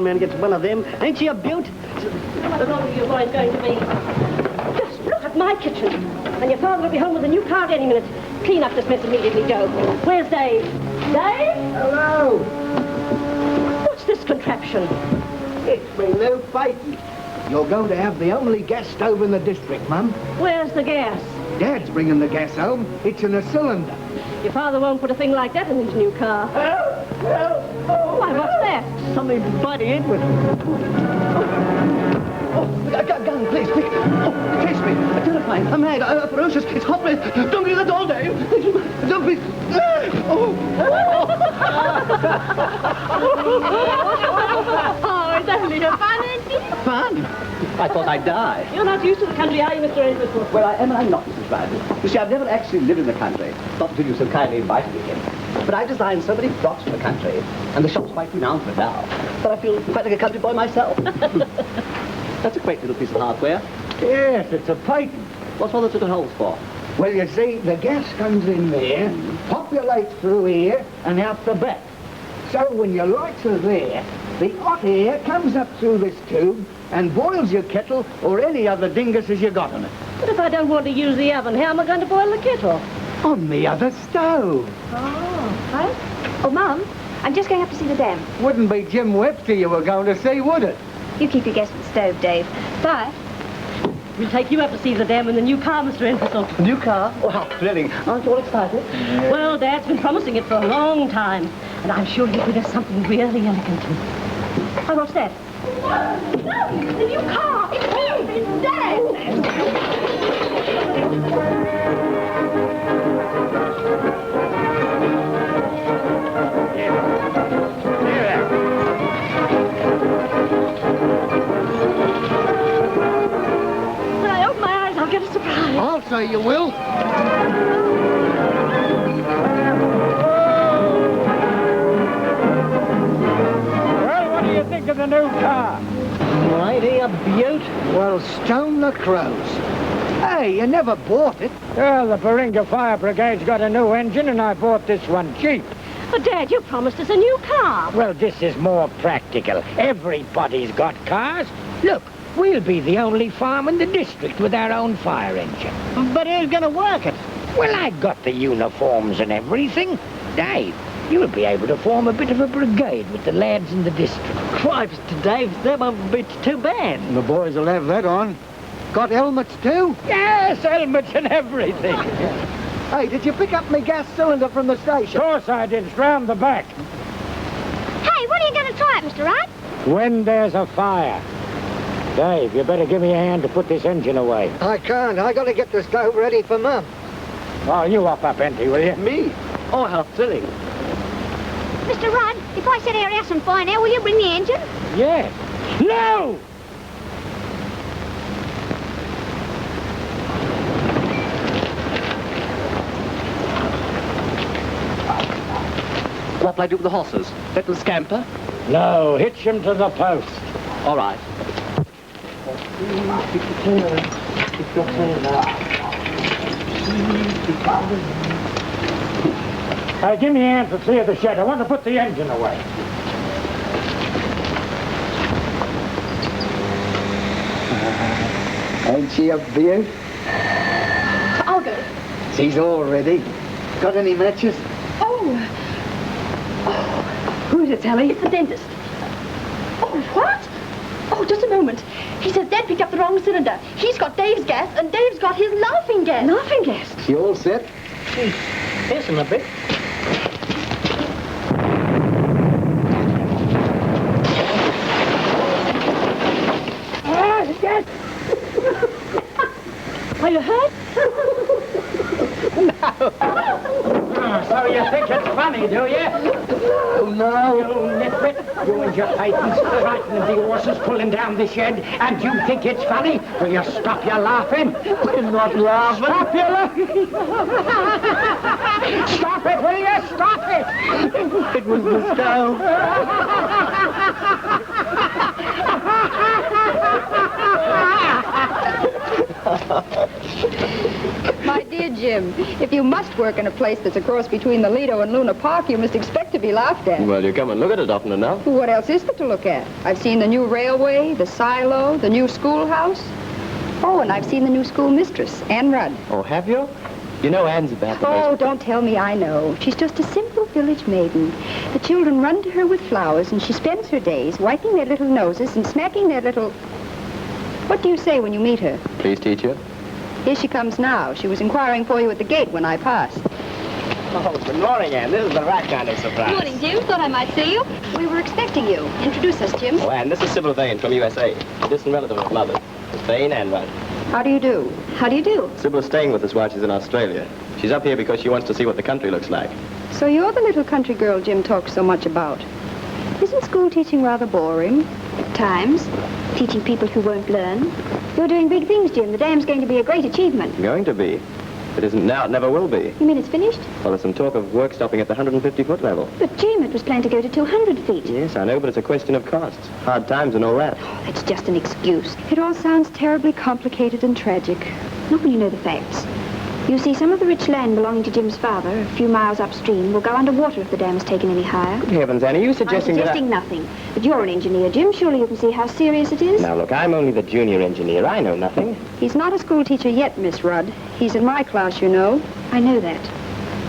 town man gets one of them. Ain't she a beaut? How much longer are you boys going to be? Just look at my kitchen. And your father will be home with a new car any minute. Clean up this mess immediately, Joe. Where's Dave? Dave? Hello. What's this contraption? It's me new fighting. You're going to have the only gas stove in the district, Mum. Where's the gas? Dad's bringing the gas home. It's in a cylinder. Your father won't put a thing like that in his new car. Help! Help! Oh. Why, what's that? Something biting in with it. Oh, gun, please, quick. Oh, chase me. Terrifying. I'm mad. Ferocious. It's hopeless. Don't get the door, Dave. Don't be... Oh. Oh, it's only a fun, isn't it? Fun? I thought I'd die. You're not used to the country, are you, Mr. Ainsworth? Well, I am and I'm not, Mrs. Rudd. You see, I've never actually lived in the country, not until you so kindly invited me in. But I've designed so many frocks for the country, and the shop's quite renowned for it now, that I feel quite like a country boy myself. That's a quaint little piece of hardware. Yes, it's a patent. What's all those little holes for? Well, you see, the gas comes in there, populates through here, and out the back. So when your lights are there, the hot air comes up through this tube and boils your kettle or any other dingusses you got on it. But if I don't want to use the oven, how am I going to boil the kettle? On the other stove. Oh, right? Oh, Mum, I'm just going up to see the dam. Wouldn't be Jim Webster you were going to see, would it? You keep your gas at the stove, Dave. Bye. We'll take you up to see the dam in the new car, Mr. Entwistle. New car? Oh, how thrilling. Aren't you all excited? Yeah. Well, Dad's been promising it for a long time. And I'm sure he'll bring us something really elegant. Oh, what's that? No, the new car! It's him! It's Dad! When I open my eyes, I'll get a surprise. I'll say you will. Think of the new car. Mighty a beaut. Well, stone the crows. Hey, you never bought it. Well, the Baringa Fire Brigade's got a new engine, and I bought this one cheap. But, Dad, you promised us a new car. Well, this is more practical. Everybody's got cars. Look, we'll be the only farm in the district with our own fire engine. But who's going to work it? Well, I got the uniforms and everything. Dave, you'll be able to form a bit of a brigade with the lads in the district. Cripes to Dave, that won't be too bad. The boys will have that on. Got helmets too? Yes, helmets and everything. Hey, did you pick up my gas cylinder from the station? Of course I did. It's round the back. Hey, when are you going to try it, Mr. Rudd? When there's a fire. Dave, you better give me a hand to put this engine away. I can't. I got to get the stove ready for Mum. Oh, you up, Auntie, will you? Me? Oh, how thrilling. Mr. Rudd, if I set our house on fire now, will you bring the engine? Yes. No! What'll I do with the horses? Let them scamper? No, hitch them to the post. All right. Hey, give me a hand to clear the shed. I want to put the engine away. Ain't she a beaut? I'll go. She's all ready. Got any matches? Oh, who is it, Sally? It's the dentist. Oh, what? Oh, just a moment. He says Dad picked up the wrong cylinder. He's got Dave's gas, and Dave's got his laughing gas. Laughing gas? She all set? Listen a bit. Yes. Are you hurt? No. So you think it's funny, do you? Oh, no. You nitwit. You and your patents frightening the horses pulling down the shed, and you think it's funny? Will you stop your laughing? We're not laughing. Stop your laughing. Stop it, will you? Stop it. It was the stove. My dear Jim, if you must work in a place that's a cross between the Lido and Luna Park, you must expect to be laughed at. Well, you come and look at it often enough. What else is there to look at? I've seen the new railway, the silo, the new schoolhouse. Oh, and I've seen the new schoolmistress, Ann Rudd. Oh, have you? You know Anne's about the Oh, most... don't tell me I know. She's just a simple village maiden. The children run to her with flowers, and she spends her days wiping their little noses and smacking their little... What do you say when you meet her? Please, teacher. Here she comes now. She was inquiring for you at the gate when I passed. Oh, good morning, Anne. This is the right kind of surprise. Morning, Jim. Thought I might see you. We were expecting you. Introduce us, Jim. Oh, Anne, this is Sybil Vane from USA. A distant relative of Mother. Miss Vane, Anne Rudd. How do you do? How do you do? Sybil's staying with us while she's in Australia. She's up here because she wants to see what the country looks like. So you're the little country girl Jim talks so much about. Isn't school teaching rather boring? At times. Teaching people who won't learn. You're doing big things, Jim. The dam's going to be a great achievement. Going to be. If it isn't now, it never will be. You mean it's finished? Well, there's some talk of work stopping at the 150-foot level. But, Jim, it was planned to go to 200 feet. Yes, I know, but it's a question of costs. Hard times and all that. That's just an excuse. It all sounds terribly complicated and tragic. Not when you know the facts. You see, some of the rich land belonging to Jim's father, a few miles upstream, will go underwater if the dam is taken any higher. Good heavens, Anne, are you suggesting I'm suggesting nothing. But you're an engineer, Jim. Surely you can see how serious it is. Now, look, I'm only the junior engineer. I know nothing. He's not a school teacher yet, Miss Rudd. He's in my class, you know. I know that.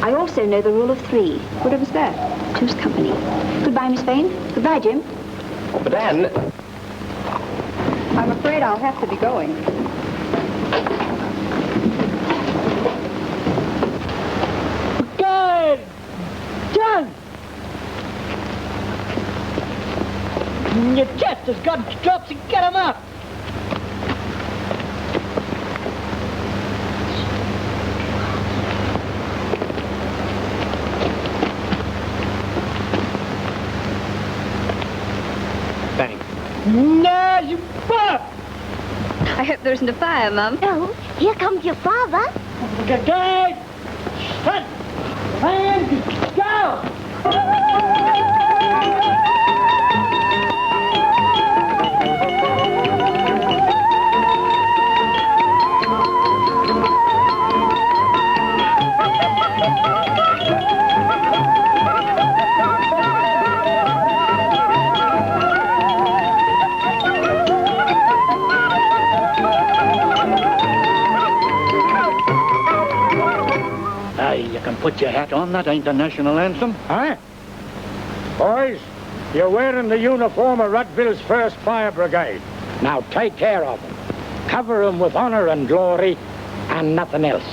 I also know the rule of 3. What was that? Two's company. Goodbye, Miss Vane. Goodbye, Jim. Oh, but Anne... I'm afraid I'll have to be going. Good! Done! Your chest has got drops and get 'em up! Thanks. No, you fuck! I hope there isn't a fire, Mum. Oh, here comes your father. Okay, shut and go! You can put your hat on. That ain't the national anthem. Huh? Boys, you're wearing the uniform of Ruddville's 1st Fire Brigade. Now take care of them. Cover them with honor and glory and nothing else.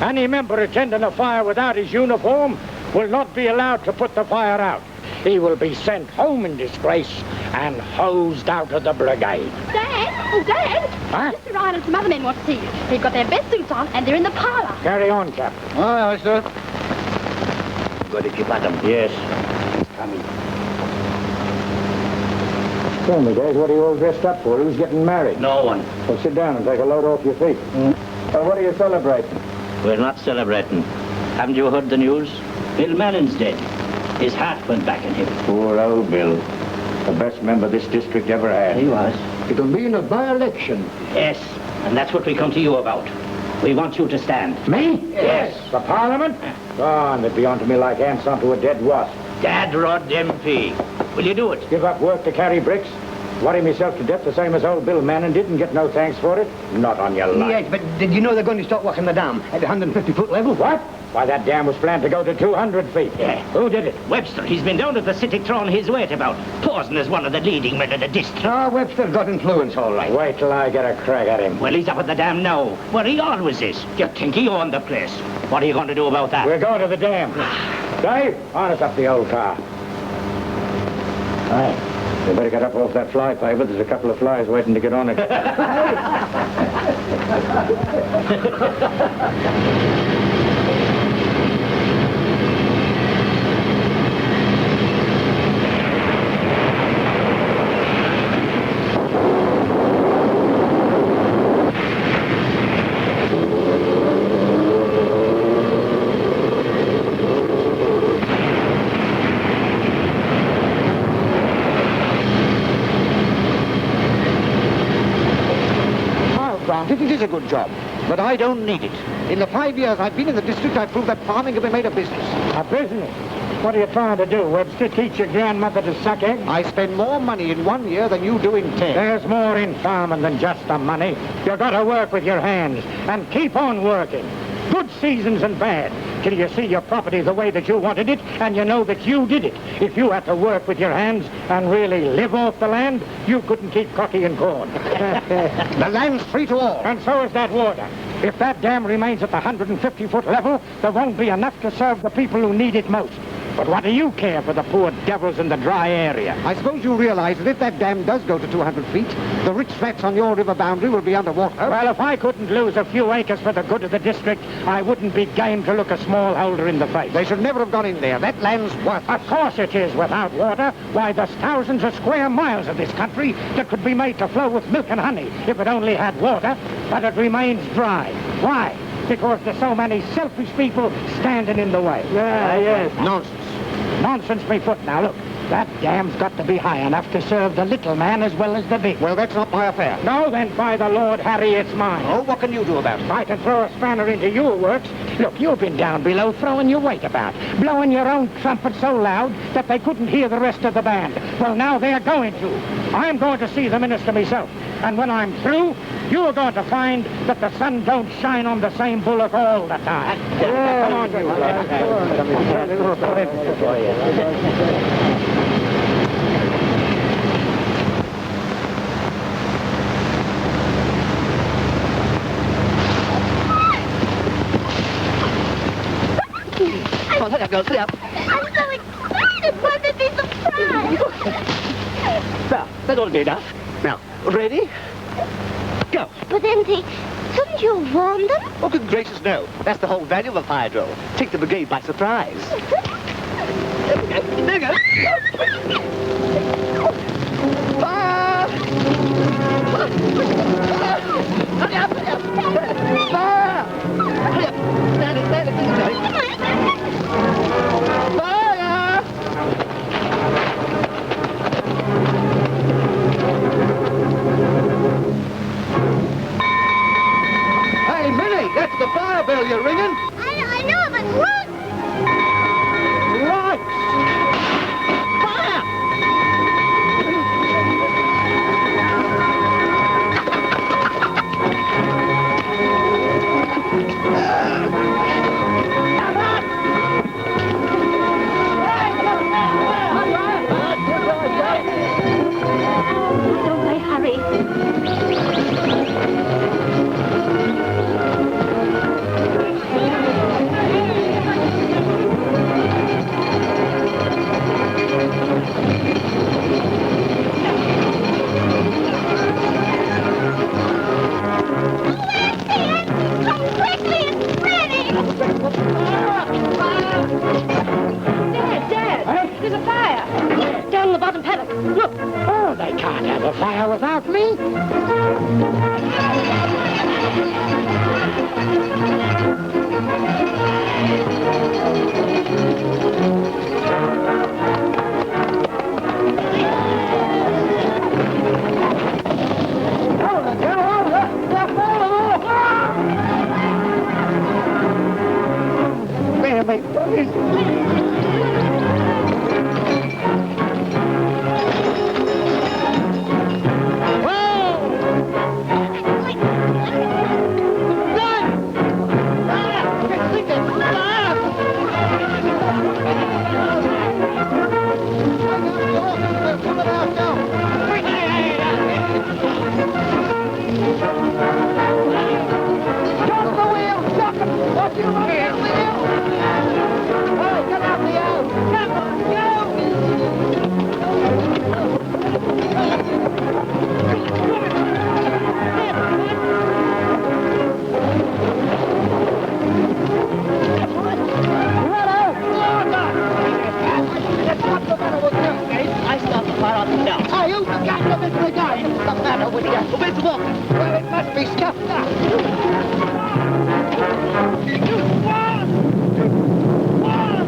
Any member attending a fire without his uniform will not be allowed to put the fire out. He will be sent home in disgrace and hosed out of the brigade. Dad! Oh, Dad! Huh? Mr. Ryan and some other men want to see you. They've got their best suits on, and they're in the parlor. Carry on, Captain. Aye, sir. Got to keep at him. Yes. Coming. Tell me, Dad, what are you all dressed up for? Who's getting married? No one. Well, sit down and take a load off your feet. What are you celebrating? We're not celebrating. Haven't you heard the news? Bill Manning's dead. His heart went back in him. Poor old Bill. The best member this district ever had. He was. It'll mean a by-election. Yes, and that's what we come to you about. We want you to stand. Me? Yes. The Parliament? Oh, and they'd be onto me like ants onto a dead wasp. Dad Rudd M.P. Will you do it? Give up work to carry bricks? Worry myself to death the same as old Bill Manning did and get no thanks for it? Not on your life. Yes, but did you know they're going to start working the dam at the 150-foot level? What? Why, that dam was planned to go to 200 feet. Yeah. Who did it? Webster. He's been down to the city throwing his weight about, posing as one of the leading men of the district. Ah, Webster's got influence, all right. Wait till I get a crack at him. Well, he's up at the dam now, where he always is. You think he owned the place. What are you going to do about that? We're going to the dam. Dave, harness up the old car. Aye. You better get up off that fly paper. There's a couple of flies waiting to get on it. It is a good job. But I don't need it. In the 5 years I've been in the district, I've proved that farming can be made a business. A business? What are you trying to do, Webster? Teach your grandmother to suck eggs? I spend more money in 1 year than you do in 10. There's more in farming than just the money. You've got to work with your hands and keep on working. Good seasons and bad, till you see your property the way that you wanted it, and you know that you did it. If you had to work with your hands and really live off the land, you couldn't keep coffee and corn. The land's free to all. And so is that water. If that dam remains at the 150-foot level, there won't be enough to serve the people who need it most. But what do you care for the poor devils in the dry area? I suppose you realize that if that dam does go to 200 feet, the rich flats on your river boundary will be underwater. Well, if I couldn't lose a few acres for the good of the district, I wouldn't be game to look a smallholder in the face. They should never have gone in there. That land's worthless. Of course it is. Without water, why, there's thousands of square miles of this country that could be made to flow with milk and honey if it only had water, but it remains dry. Why? Because there's so many selfish people standing in the way. Yes. Nonsense. Nonsense, me foot. Now, look, that dam's got to be high enough to serve the little man as well as the big. Well, that's not my affair. No, then, by the Lord Harry, it's mine. Oh, what can you do about it? I can throw a spanner into your works. Look, you've been down below throwing your weight about, blowing your own trumpet so loud that they couldn't hear the rest of the band. Well, now they're going to. I'm going to see the minister myself. And when I'm through, you're going to find that the sun don't shine on the same bullock all the time. Come on, you. Come on, hurry up, girls, hurry up. I'm so excited. Won't it be surprise? Now, that ought to be enough. Now, ready? Go. But Auntie, couldn't you have warned them? Oh, good gracious, no. That's the whole value of a fire drill. Take the brigade by surprise. There we go. There we go. Fire! Hurry up, hurry up. Fire! Hurry up. Stand it, stand it. Fire! Hey, Minnie, that's the fire bell you're ringing. I know, but look! Right. Fire! Don't they hurry? Come quickly, it's ready! Dad, there's a fire. Down in the bottom paddock. Look. Oh, they can't have a fire without me. There they I stopped the fire on myself. Oh, you got them into the game. What's the matter with you? Well, where's the walk? Well, it must be stuffed up.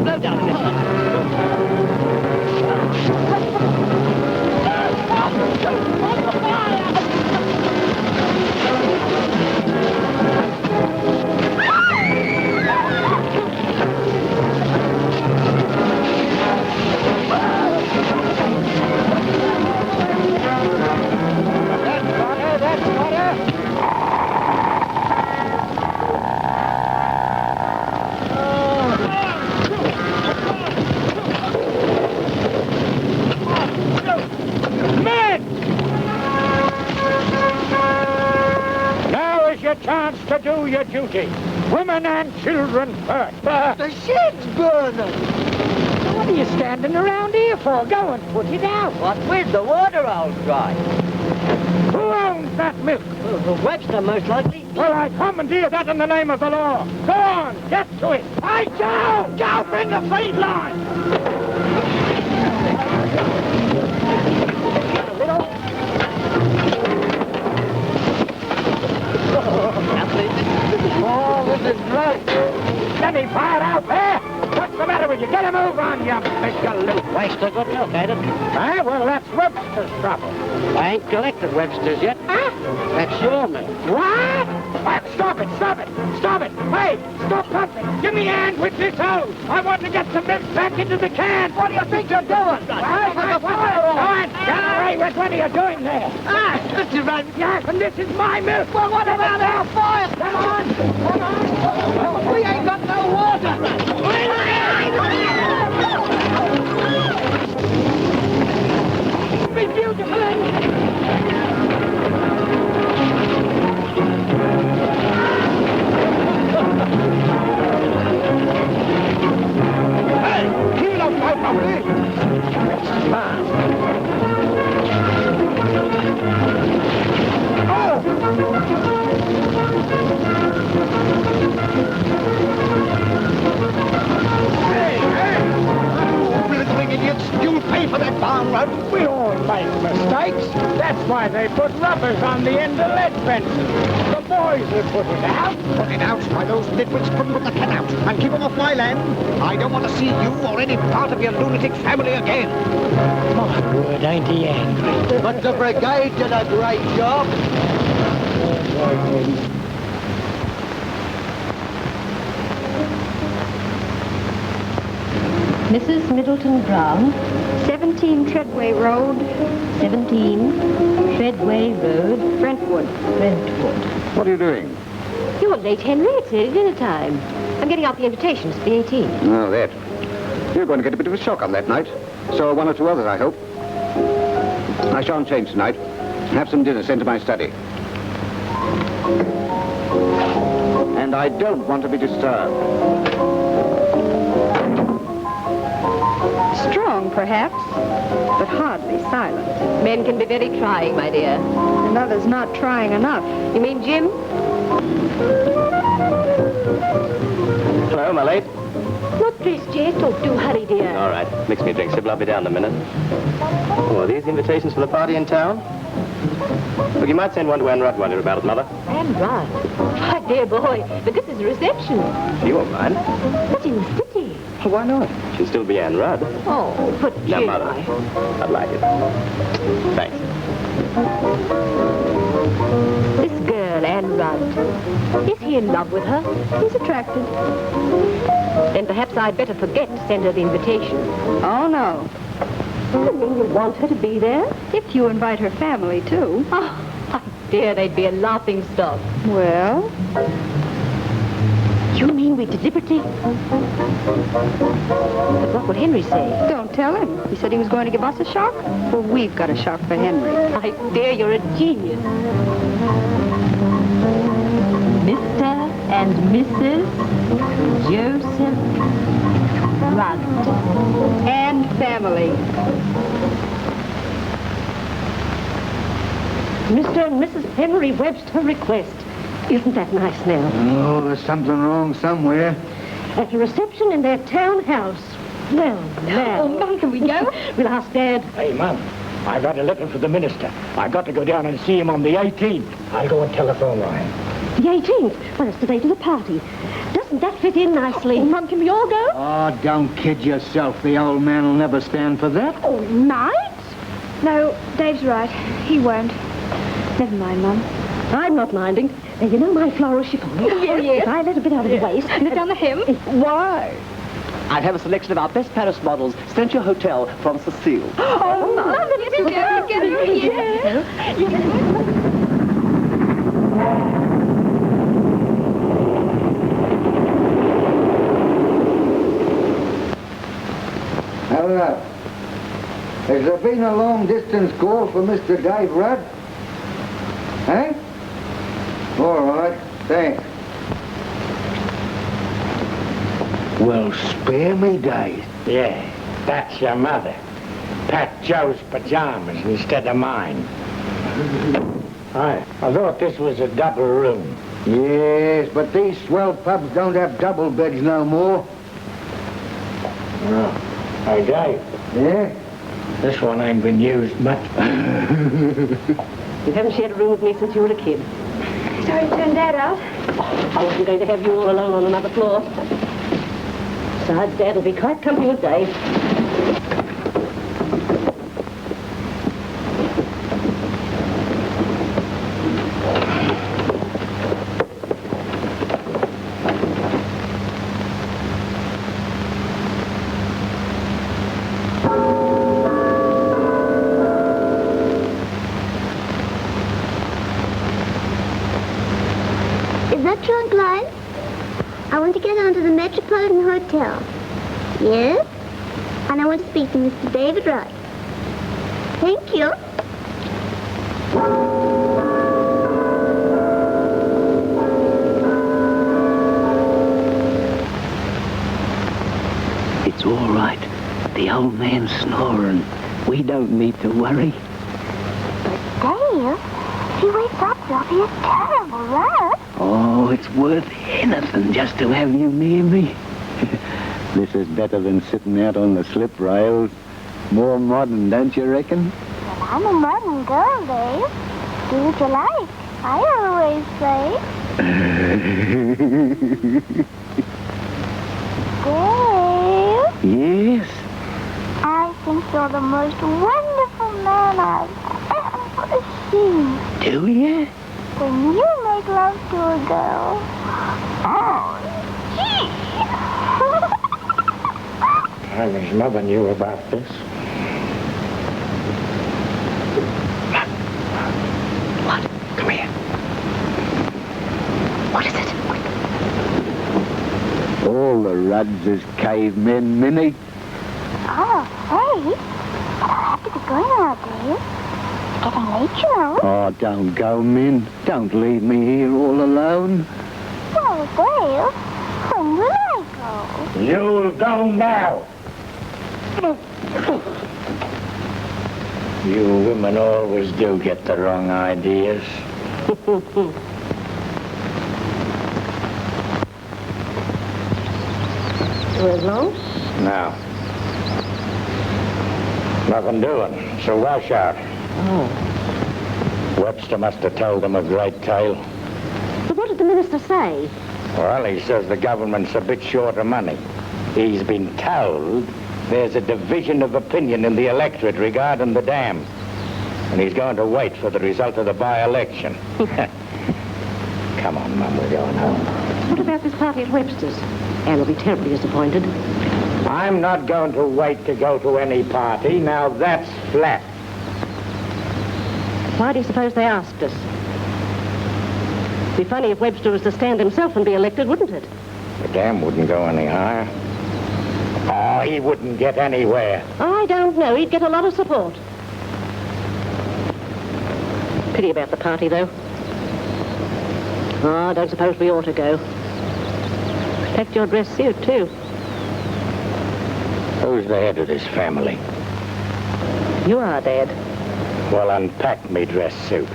Blow down this. your chance to do your duty. Women and children first. The shed's burning. What are you standing around here for? Go and put it out. What with the water all dry? Who owns that milk? The Webster, most likely. Well, I commandeer that in the name of the law. Go on, get to it. Hey, Joe! Joe, bring the feed line! Oh, this is great. Let me fire out there! What's the matter with you? Get a move on, you big galoot. Waste a good look, ain't it? Ah, well, that's Webster's trouble. I ain't collected Webster's yet. Huh? That's your milk. What? Stop it, stop it, stop it. Hey, stop pumping. Give me a hand with this hose. I want to get some milk back into the can. What do you think you're doing? Go on, get away with what are you doing there? Ah, Mr. Rudd. Yes, and this is my milk. Well, what about our fire? Come on, come on. We ain't got no water. Be beautiful. Hey, heel off my property. Blithering idiots, you'll pay for that barn road. We all make mistakes. That's why they put rubbers on the end of lead fences. The boys will put it out. Put it out by those nitwits couldn't put the cat out. And keep them off my land. I don't want to see you or any part of your lunatic family again. My word, ain't he angry? But the brigade did a great job. Mrs. Middleton Brown, 17 Treadway Road, 17 Treadway Road, Brentwood. Brentwood. What are you doing? You're late, Henry. It's nearly dinner time. I'm getting out the invitations for the 18th. Oh, that. You're going to get a bit of a shock on that night. So are one or two others, I hope. I shan't change tonight. Have some dinner sent to my study. And I don't want to be disturbed. Strong, perhaps, but hardly silent. Men can be very trying, my dear. And others not trying enough. You mean Jim? Hello, am I late? Not dressed yet. Oh, do hurry, dear. All right. Mix me a drink, Sybil. I'll be down in a minute. Oh, are these invitations for the party in town? Look, you might send one to Ann Rudd while you're about it, Mother. And Rudd. My dear boy, but this is a reception. She won't mind. But in the city. Why not? She'll still be Ann Rudd. Oh, but Now, Jim, Mother, I'd like it. Thanks. This girl, Ann Rudd, is he in love with her? He's attracted. Then perhaps I'd better forget to send her the invitation. Oh, no. You mean you want her to be there? If you invite her family, too. Oh, my dear, they'd be a laughing stock. Well, You mean we deliberately? But what would Henry say? don't tell him. He said he was going to give us a shock. Well, we've got a shock for Henry. My dear, you're a genius. Mr. and Mrs. Joseph Rudd. And family. Mr. and Mrs. Henry Webster request. Isn't that nice now? Oh, there's something wrong somewhere. At a reception in their townhouse. Well, now. Oh, Mum, can we go? We'll ask Dad. Hey, Mum, I got a letter for the minister. I got to go down and see him on the 18th. I'll go and telephone Ryan. The 18th. Well, it's the date of the party. Doesn't that fit in nicely? Oh, Mum, can we all go? Oh, don't kid yourself. The old man will never stand for that. Oh, night? No, Dave's right. He won't. Never mind, Mum. I'm not minding. You know my floral chiffon? Oh, yes. If I let a bit out of the waist... Lift down the hem? Why? I have a selection of our best Paris models sent to your hotel from Cecile. Oh, Mum, let's go. Get her here. Hello. Has there been a long-distance call for Mr. Dave Rudd? Eh? All right. Well, spare me days. Yeah, that's your mother. Pat Joe's pajamas instead of mine. I thought this was a double room. Yes, but these swell pubs don't have double beds no more. Oh. Hey, Dave. Yeah? This one ain't been used much. You haven't shared a room with me since you were a kid. Sorry to turn Dad out. I wasn't going to have you all alone on another floor. Besides, Dad will be quite company with Dave. Is that trunk line? I want to get onto the Metropolitan Hotel. Yes? And I want to speak to Mr. David Rudd. Thank you. It's all right. The old man's snoring. We don't need to worry. Dave, if he wakes up, there'll be a terrible rush. Oh, it's worth anything just to have you near me. This is better than sitting out on the slip rails. More modern, don't you reckon? Well, I'm a modern girl, Dave. Do what you like. I always say. Dave? Yes? I think you're the most wonderful man I've ever seen. Do you? When you make love to a girl. Oh, gee. I wish Mother knew about this. What? Come here. What is it? All the Rudds is cavemen, Minnie. Oh, hey. But I'll have to be going now, Dave. It's getting late, you know. Oh, don't go, Min. Don't leave me here all alone. Well, Dave, when will I go? You'll go now. You women always do get the wrong ideas. Where's Long? No. Nothing doing, so rush out. Oh. Webster must have told them a great tale. But what did the minister say? Well, he says the government's a bit short of money. He's been told there's a division of opinion in the electorate regarding the dam. And he's going to wait for the result of the by-election. Come on, Mum, we're going home. What about this party at Webster's? Anne will be terribly disappointed. I'm not going to wait to go to any party. Now, that's flat. Why do you suppose they asked us? It'd be funny if Webster was to stand himself and be elected, wouldn't it? The dam wouldn't go any higher. Oh, he wouldn't get anywhere. I don't know. He'd get a lot of support. Pity about the party, though. Oh, I don't suppose we ought to go. Protect your dress suit, too. Who's the head of this family? You are, Dad. Well, unpack me dress suit.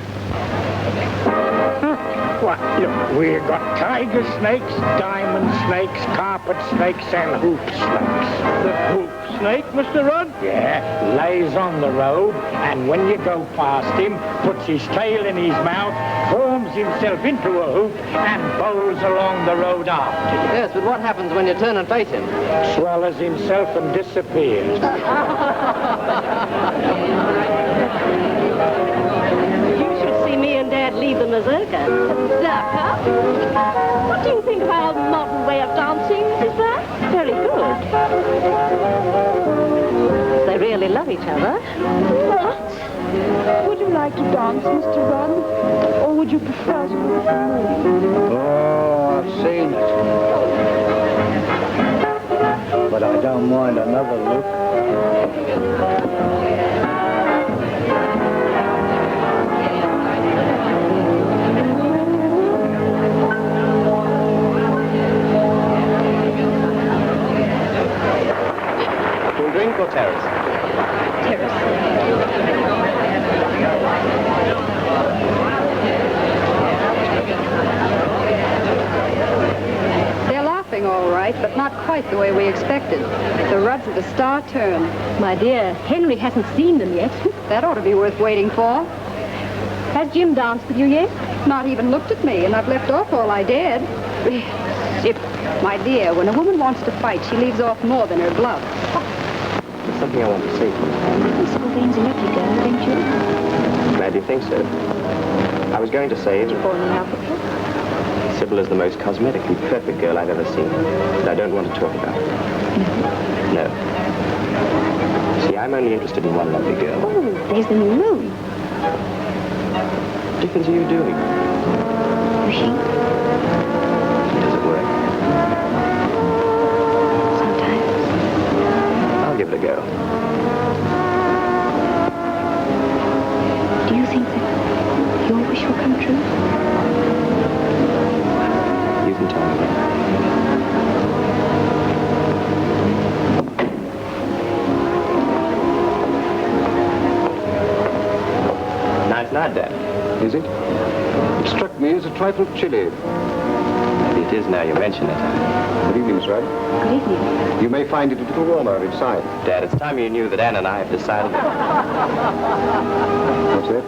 What? Look, we've got tiger snakes, diamond snakes, carpet snakes, and hoop snakes. The hoop snake, Mr. Rudd? Yeah, lays on the road, and when you go past him, puts his tail in his mouth, forms himself into a hoop, and bowls along the road after you. Yes, but what happens when you turn and face him? Swallows himself and disappears. You should see me and Dad leave the mazurka. Mazurka? What do you think of our modern way of dancing, Mrs. Rudd? Very good. They really love each other. What? Would you like to dance, Mr. Rudd? Or would you prefer to look at the movie? Oh, I've seen it. But I don't mind another look. quite the way we expected. The Rudds are the star turn. My dear, Henry hasn't seen them yet. That ought to be worth waiting for. Has Jim danced with you yet? Not even looked at me, and I've left off all I dared. My dear, when a woman wants to fight, she leaves off more than her glove. There's something I want to say. Miss Sylvain's a lovely girl, don't you? Glad you think so. I was going to say that Fallen in love with her? Sybil is the most cosmetically perfect girl I've ever seen. But I don't want to talk about it. No. See, I'm only interested in one lovely girl. Oh, there's the new moon. What difference are you doing? Wishing. Does it work? Sometimes. I'll give it a go. Do you think that your wish will come true? You can tell me that. Nice night, Dad. Is it? It struck me as a trifle chilly. Maybe it is now you mention it. Good evening, Miss Rudd. Good evening. You may find it a little warmer inside. Dad, it's time you knew that Anne and I have decided that... What's that?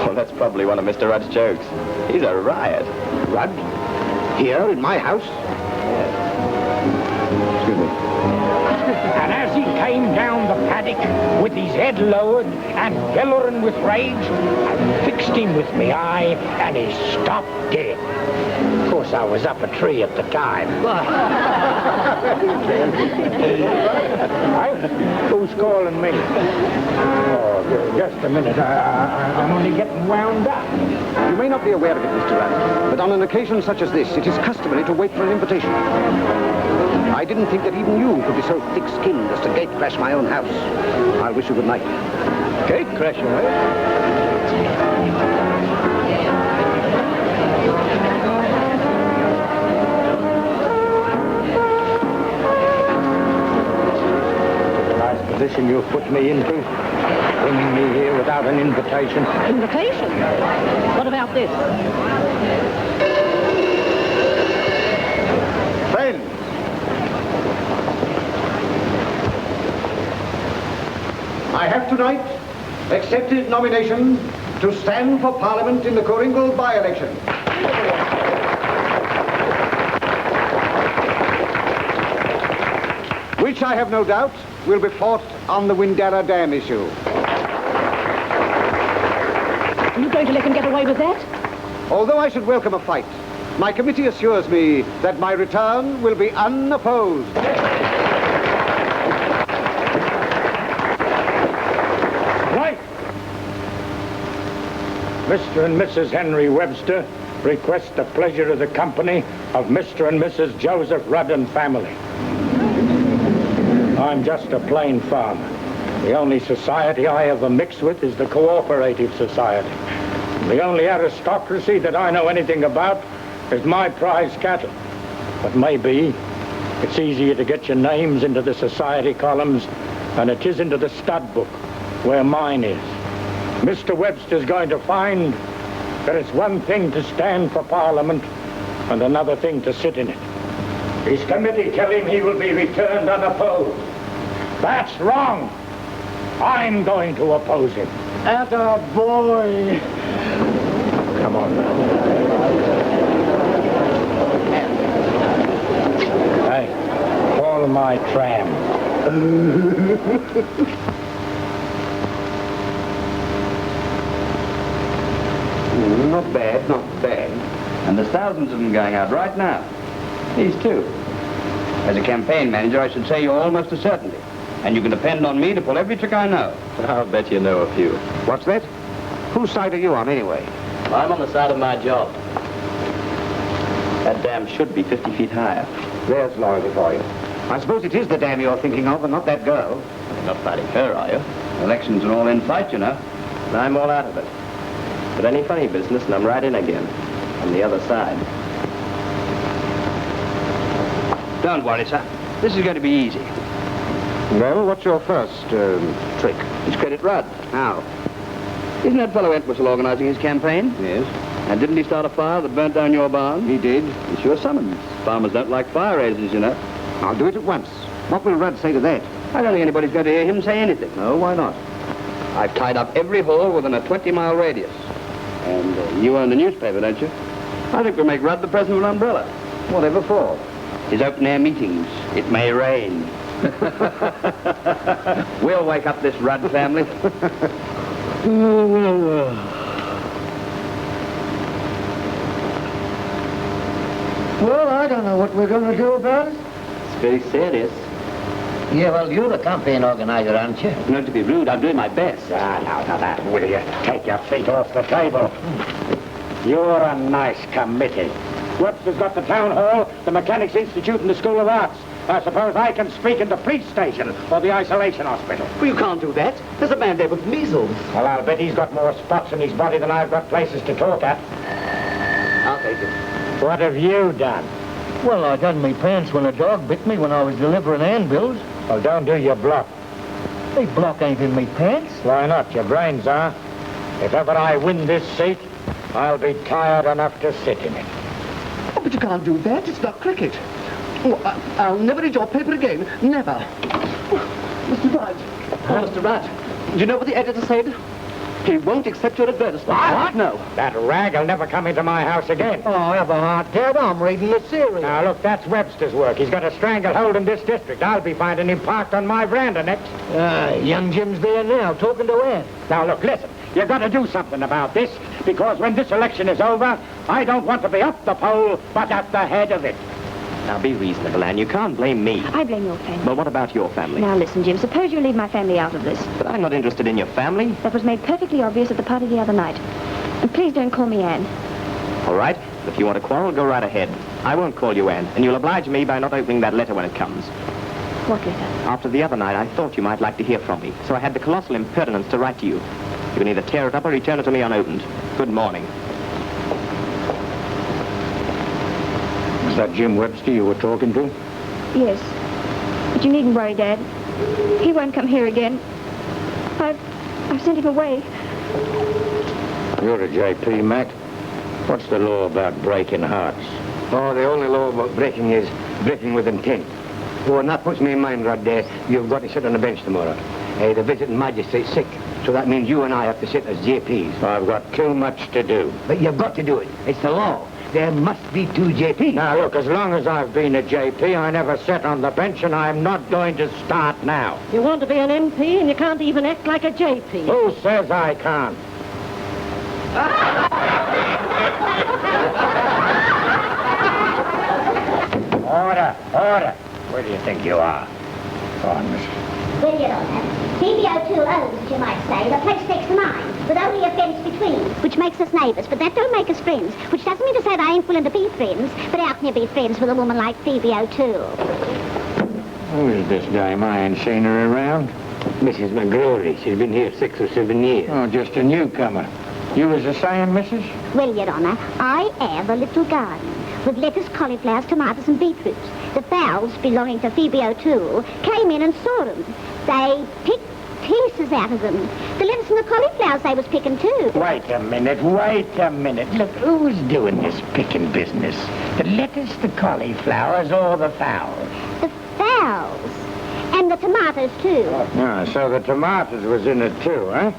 Well, that's probably one of Mr. Rudd's jokes. He's a riot. Rudd? Here, in my house? Excuse me. And as he came down the paddock with his head lowered and bellowing with rage, I fixed him with my eye and he stopped dead. Of course, I was up a tree at the time. Hey, who's calling me? Oh, just a minute. I'm only getting wound up. You may not be aware of it, Mr. Rudd, but on an occasion such as this, it is customary to wait for an invitation. I didn't think that even you could be so thick-skinned as to gate-crash my own house. I'll wish you good night. Gate-crashing, eh? Position you've put me into, bringing me here without an invitation. Invitation? What about this? Friends! I have tonight accepted nomination to stand for Parliament in the Coringle by-election. Which I have no doubt will be fought on the Windara Dam issue. Are you going to let him get away with that? Although I should welcome a fight, my committee assures me that my return will be unopposed. Right. Mr. and Mrs. Henry Webster request the pleasure of the company of Mr. and Mrs. Joseph Rudd and family. I'm just a plain farmer. The only society I ever mix with is the Cooperative Society. The only aristocracy that I know anything about is my prize cattle. But maybe it's easier to get your names into the society columns than it is into the stud book, where mine is. Mr. Webster's going to find that it's one thing to stand for Parliament and another thing to sit in it. His committee tell him he will be returned unopposed. That's wrong. I'm going to oppose him. Atta boy. Come on now. Hey, call my tram. Not bad, not bad. And there's thousands of them going out right now. These two. As a campaign manager, I should say you're almost a certainty. And you can depend on me to pull every trick I know. I'll bet you know a few. What's that? Whose side are you on, anyway? I'm on the side of my job. That dam should be 50 feet higher. There's loyalty for you. I suppose it is the dam you're thinking of, and not that girl. You're not fighting her, are you? Elections are all in fight, you know. And I'm all out of it. But any funny business, and I'm right in again. On the other side. Don't worry, sir. This is going to be easy. Well, what's your first, trick? Discredit Rudd. How? Isn't that fellow Entwistle organizing his campaign? Yes. And didn't he start a fire that burnt down your barn? He did. He sure summoned. Farmers don't like fire raisers, you know. I'll do it at once. What will Rudd say to that? I don't think anybody's going to hear him say anything. No, why not? I've tied up every hole within a 20-mile radius. And you own the newspaper, don't you? I think we'll make Rudd the president of an umbrella. Whatever for? His open-air meetings. It may rain. We'll wake up this Rudd family. Well, I don't know what we're going to do about it. It's very serious. Yeah, well, you're the campaign organizer, aren't you? Not to be rude, I'm doing my best. Now, that, will you? Take your feet off the table. You're a nice committee. Webster's got the town hall, the Mechanics Institute, and the School of Arts. I suppose I can speak in the police station or the isolation hospital. Well, you can't do that. There's a man there with measles. Well, I'll bet he's got more spots in his body than I've got places to talk at. I'll take it. What have you done? Well, I done me pants when a dog bit me when I was delivering handbills. Well, don't do your block. The block ain't in me pants. Why not? Your brains are. If ever I win this seat, I'll be tired enough to sit in it. Oh, but you can't do that. It's not cricket. Oh, I'll never read your paper again. Never. Mr. Rudd. Oh, Mr. Rudd. Do you know what the editor said? He won't accept your advertisement. What? No. That rag will never come into my house again. Oh, have a heart, Dad. I'm reading the series. Now, look, that's Webster's work. He's got a stranglehold in this district. I'll be finding him parked on my veranda next. Young Jim's there now, talking to Ann. Now, look, listen. You've got to do something about this, because when this election is over, I don't want to be up the pole, but at the head of it. Now, be reasonable, Anne. You can't blame me. I blame your family. Well, what about your family? Now listen, Jim, suppose you leave my family out of this. But I'm not interested in your family. That was made perfectly obvious at the party the other night. And please don't call me Anne. All right. If you want to quarrel, go right ahead. I won't call you Anne, and you'll oblige me by not opening that letter when it comes. What letter? After the other night, I thought you might like to hear from me, so I had the colossal impertinence to write to you. You can either tear it up or return it to me unopened. Good morning. Is that Jim Webster you were talking to? Yes. But you needn't worry, Dad. He won't come here again. I've sent him away. You're a JP, Mac. What's the law about breaking hearts? Oh, the only law about breaking is breaking with intent. Oh, and that puts me in mind, Rudd, you've got to sit on the bench tomorrow. The visiting magistrate's sick, so that means you and I have to sit as JPs. I've got too much to do. But you've got to do it. It's the law. There must be two JPs. Now, look, as long as I've been a JP, I never sat on the bench, and I'm not going to start now. You want to be an MP and you can't even act like a JP. Who says I can't? Order, order. Where do you think you are? Go on, miss. Well, Your Honour, PBO2 owns, as you might say, the place next to mine, with only a fence between, which makes us neighbours, but that don't make us friends, which doesn't mean to say that I ain't willing to be friends, but how can you be friends with a woman like PBO2? Who is this dame? I ain't seen her around. Mrs. McGrory. She's been here 6 or 7 years. Oh, just a newcomer. You was a saying, missus? Well, Your Honour, I have a little garden with lettuce, cauliflowers, tomatoes and beetroots. The fowls belonging to PBO2 came in and saw them. They picked pieces out of them. The lettuce and the cauliflowers they was picking too. Wait a minute, wait a minute. Look, who's doing this picking business? The lettuce, the cauliflowers, or the fowls? The fowls. And the tomatoes too. Ah, so the tomatoes was in it too, huh?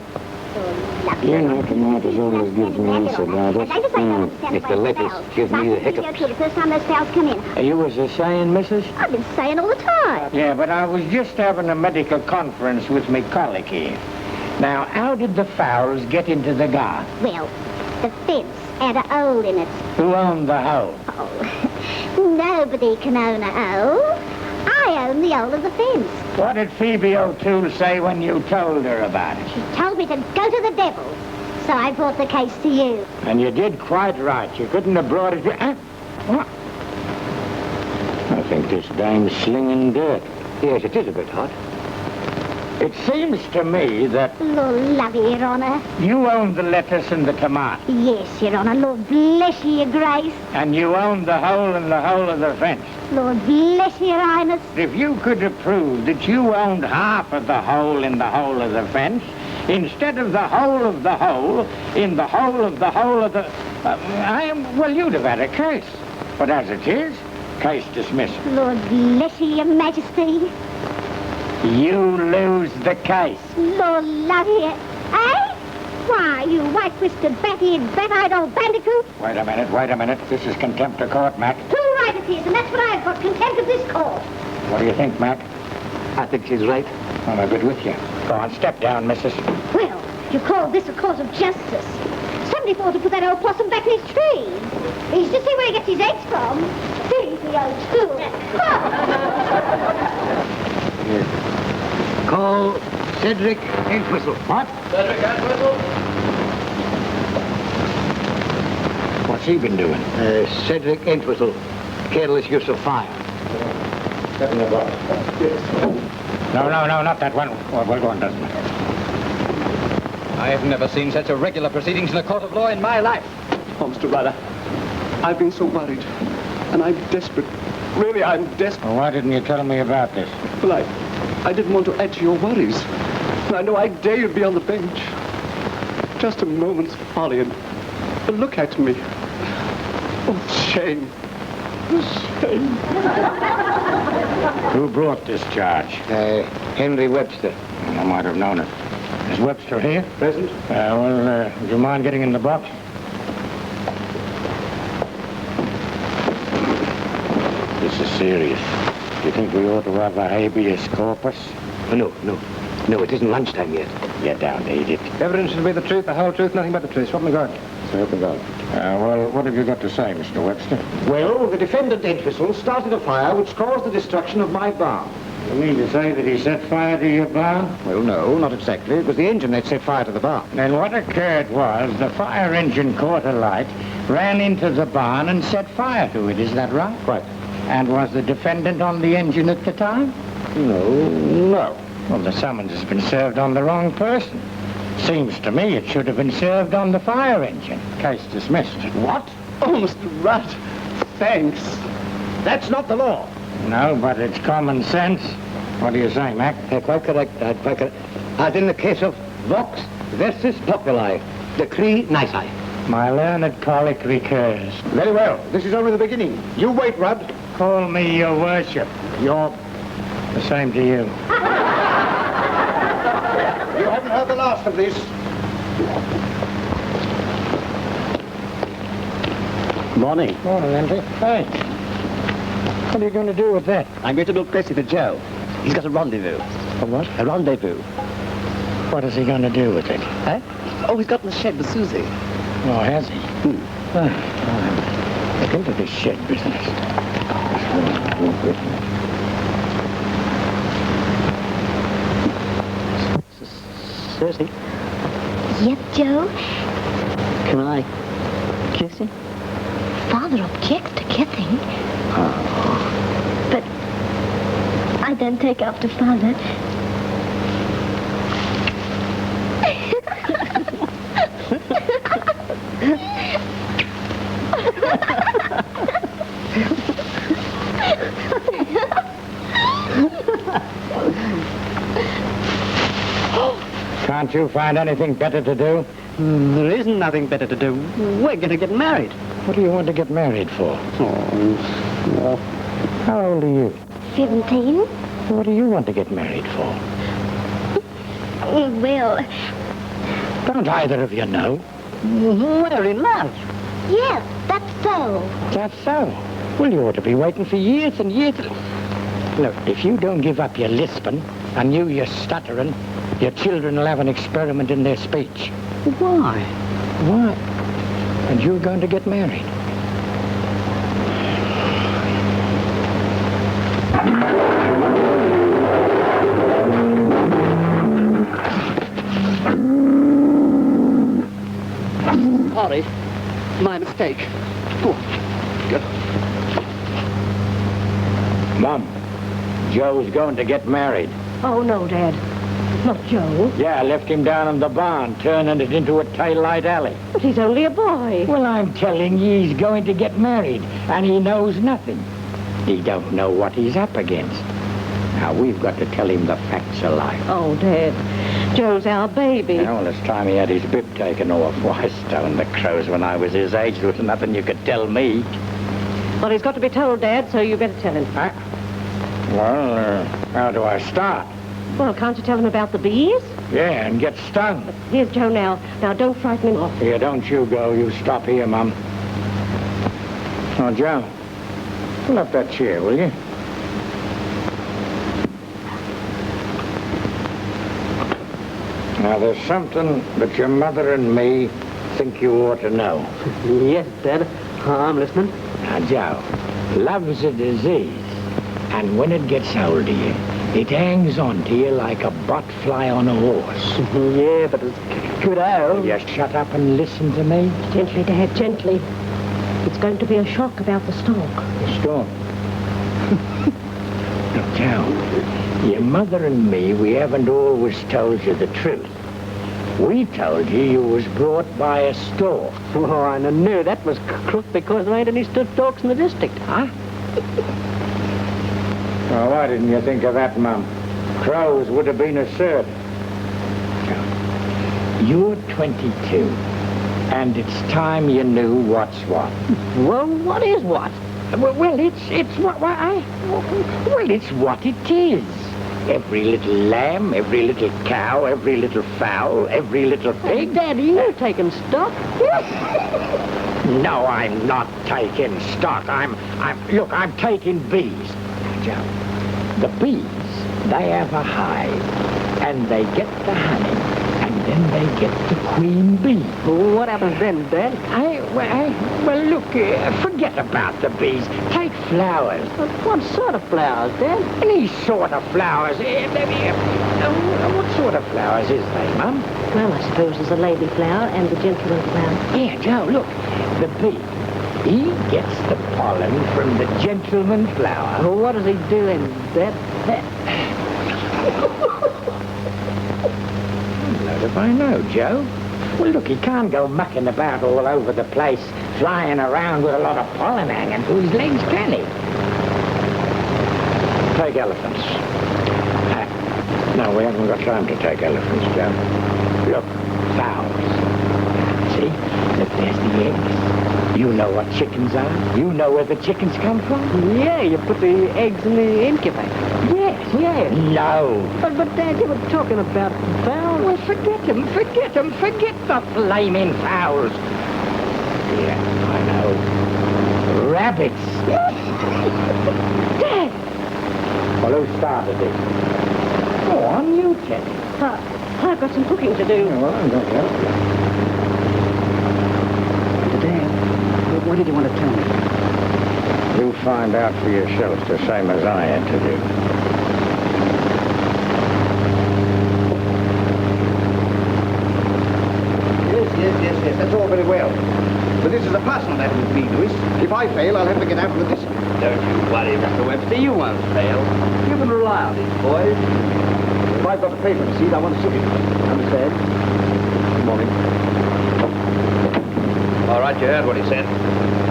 Lovely. You know, tomatoes always gives me insiditis. It's the lettuce gives me the hiccups. The first time those fowls come in. You was a saying, missus? I've been saying all the time. Yeah, but I was just having a medical conference with me colic here. Now, how did the fowls get into the garden? Well, the fence had a hole in it. Who owned the hole? Oh, nobody can own a hole. I own the hole of the fence. What did Phoebe O'Toole say when you told her about it? She told me to go to the devil. So I brought the case to you. And you did quite right. You couldn't have brought it... What? I think this dame's slinging dirt. Yes, it is a bit hot. It seems to me that Lord love you, Your Honour. you own the lettuce and the tomato. Yes, Your Honour. Lord bless you, Your Grace. And you own the hole in the hole of the fence. Lord bless you, Your Highness. If you could have proved that you owned half of the hole in the hole of the fence, instead of the whole of the hole in the hole of the hole of the... well, you'd have had a case. But as it is, Case dismissed. Lord bless you, Your Majesty. You lose the case. Lord love you. Eh? Why, you white-whiskered, bat-eared, bat-eyed old bandicoot. Wait a minute. This is contempt of court, Mac. Too right it is, and that's what I've got, contempt of this court. What do you think, Mac? I think she's right. I'm a good with you. Go on, step down, missus. Well, you call this a cause of justice. Somebody thought to put that old possum back in his tree. He's to see where he gets his eggs from. Filthy old tool. Call Cedric Entwistle. What? Cedric Entwistle? What's he been doing? Cedric Entwistle. Careless use of fire. Get in the box. No, not that one. Well, we'll go on, doesn't it? I've never seen such irregular proceedings in a court of law in my life. Oh, Mr. Rudd, I've been so worried. And I'm desperate. Really, I'm desperate. Well, why didn't you tell me about this? Well, I didn't want to add to your worries. I know I dare you to be on the bench. Just a moment's folly, and look at me. Oh, shame. Shame. Who brought this charge? Henry Webster. I might have known it. Is Webster here? Present? Would you mind getting in the box? This is serious. Do you think we ought to have a habeas corpus? No, it isn't lunchtime yet. You don't need it. Evidence should be the truth, the whole truth, nothing but the truth. What we got? So help me God. Well, what have you got to say, Mr. Webster? Well, the defendant Entwistle started a fire which caused the destruction of my barn. You mean to say that he set fire to your barn? Well, no, not exactly. It was the engine that set fire to the barn. Then what occurred was the fire engine caught alight, ran into the barn and set fire to it. Is that right? Right. And was the defendant on the engine at the time? No. Well, the summons has been served on the wrong person. Seems to me it should have been served on the fire engine. Case dismissed. What? Oh, Mr. Rudd, thanks. That's not the law. No, but it's common sense. What do you say, Mac? Quite correct. Quite correct. As in the case of Vox versus Populi, decree nisi. My learned colic recurs. Very well. This is only the beginning. You wait, Rudd. Call me your worship. You're the same to you. You haven't heard the last of this. Morning. Morning, Andy. Hey. What are you going to do with that? I'm going to milk Bessie for Joe. He's got a rendezvous. A what? A rendezvous. What is he going to do with it? Eh? Oh, he's got in the shed with Susie. Oh, has he? Look into this shed business. Susie, Yep, Joe. can I kiss him? Father objects to kissing. But I don't take after Father. Can't you find anything better to do? There isn't nothing better to do. We're going to get married. What do you want to get married for? Oh, How old are you? 17? What do you want to get married for? Well, Don't either of you know? we're in love. yes, that's so. That's so. Well, you ought to be waiting for years and years. Look, if you don't give up your lisping and your stuttering, your children will have an experiment in their speech. Why? Why? And you're going to get married. Sorry. My mistake. Go on. Go. Mom, Joe's going to get married. Oh, no, Dad. Not Joe. Yeah, I left him down in the barn, turning it into a taillight alley. But he's only a boy. Well, I'm telling you, he's going to get married, and he knows nothing. He don't know what he's up against. Now, we've got to tell him the facts of life. Oh, Dad. Joe's our baby. Well, this time he had his bib taken off. Why, stone the crows, when I was his age, there was nothing you could tell me. Well, he's got to be told, Dad, so you better tell him. Well, how do I start? Well, can't you tell him about the bees? Yeah, and get stung. Here's Joe now. Now, don't frighten him off. Here, don't you go. You stop here, Mum. Oh, Joe, pull up that chair, will you? Now, there's something that your mother and me think you ought to know. Yes, Dad. I'm listening. Now, Joe, love's a disease, and when it gets hold of you, it hangs on to you like a botfly on a horse. Yeah, but it's good out. Will you shut up and listen to me? Gently, Dad, gently. It's going to be a shock about the stork. The storm. Look, Joe, your mother and me, we haven't always told you the truth. We told you was brought by a stork. Oh, I knew that was crook because there ain't any storks in the district. Huh? Well, why didn't you think of that, Mum? Crows would have been absurd. You're 22, and it's time you knew what's what. Well, what is what? Well, it's what it's what it is. Every little lamb, every little cow, every little fowl, every little pig. Daddy, you're taking stock. No, I'm not taking stock. I'm taking bees. Joe, the bees, they have a hive, and they get the honey, and then they get the queen bee. Well, what happens then, Dad? Well, look, forget about the bees. Take flowers. What sort of flowers, Dad? Any sort of flowers. What sort of flowers is they, Mum? Well, I suppose there's a lady flower and the gentleman flower. Yeah, Joe, look. The bee, he gets the pollen from the gentleman flower. Well, what does he do then, Dad? What if I know, Joe? Well, look, he can't go mucking about all over the place, flying around with a lot of pollen hanging to his legs, can he? Take elephants. No, we haven't got time to take elephants, Joe. Look, fowls. See, look, there's the eggs. You know what chickens are? You know where the chickens come from? Yeah, you put the eggs in the incubator. Yes. No. But Dad, you were talking about fowls. Well, forget them. Forget the flaming fowls. Yeah, I know. Rabbits. Dad! Well, who started it? Go on, you tell me. I've got some cooking to do. Well, I'm going to help you. Dad, what did you want to tell me? You'll find out for yourself the same as I had to do. Yes, that's all very well. But this is a personal matter with me, Louis. If I fail, I'll have to get out of the district. Don't you worry, Mr. Webster. You won't fail. You can rely on these boys. If I've got a paper to see, I want to see it. Understand? Good morning. All right, you heard what he said.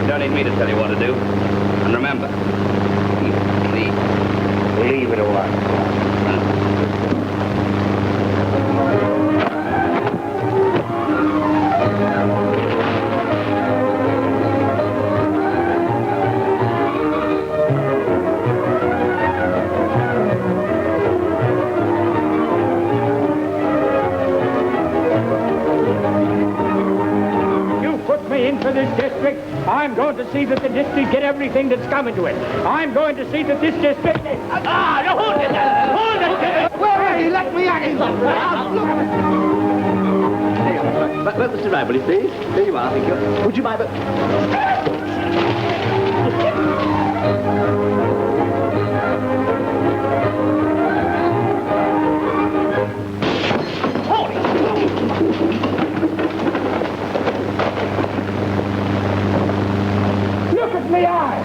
You don't need me to tell you what to do. And remember, keep it clean. Leave it alone. Into this district, I'm going to see that the district get everything that's coming to it. I'm going to see that this district... Hold it! Hold it! Where is he? Let me at him! But Mr. Radley, please. There you are, thank you. Would you mind... Me eye.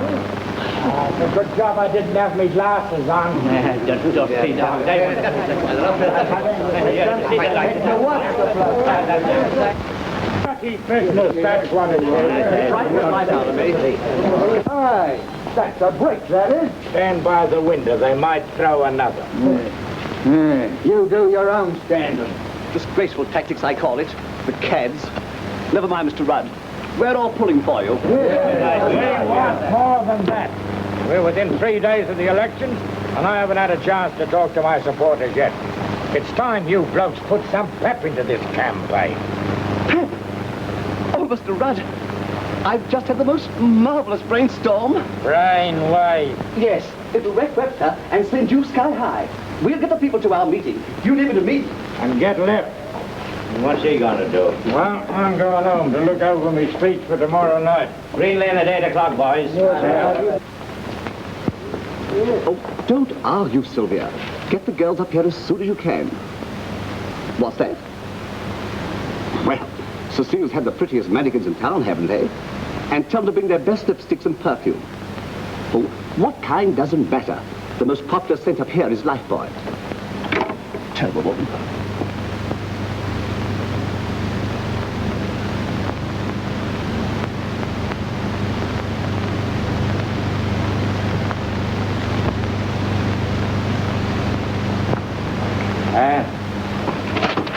It's a good job I didn't have my glasses on. Don't see that. Dirty business, that's what it is. Right out of me. Aye, that's a brick, that is. Stand by the window. They might throw another. You do your own standing. Disgraceful tactics, I call it. The cads. Never mind, Mr. Rudd. We're all pulling for you. We want more than than that. We're within 3 days of the elections, and I haven't had a chance to talk to my supporters yet. It's time you blokes put some pep into this campaign. Pep? Oh, Mr. Rudd, I've just had the most marvelous brainstorm. Brainwave. Yes, it'll wreck Webster and send you sky high. We'll get the people to our meeting. You leave it to me. And get left. What's he gonna do? Well, I'm going home to look over my speech for tomorrow night. Green Lane at 8 o'clock, boys. Oh, don't argue, Sylvia. Get the girls up here as soon as you can. What's that? Well, Cecile's had the prettiest mannequins in town, haven't they? And tell them to bring their best lipsticks and perfume. Oh, what kind doesn't matter? The most popular scent up here is Lifebuoy. Terrible woman.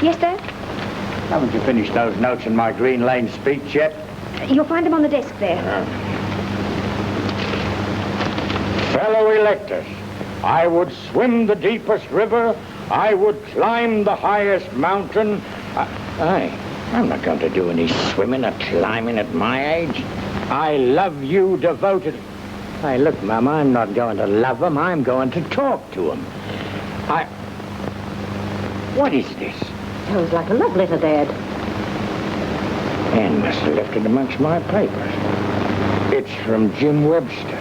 Yes, Dad? Haven't you finished those notes in my Green Lane speech yet? You'll find them on the desk there. Fellow electors, I would swim the deepest river. I would climb the highest mountain. I'm not going to do any swimming or climbing at my age. I love you devotedly. Hey, look, Mum, I'm not going to love him. I'm going to talk to him. What is this? Sounds like a love letter, Dad. Anne must have left it amongst my papers. It's from Jim Webster.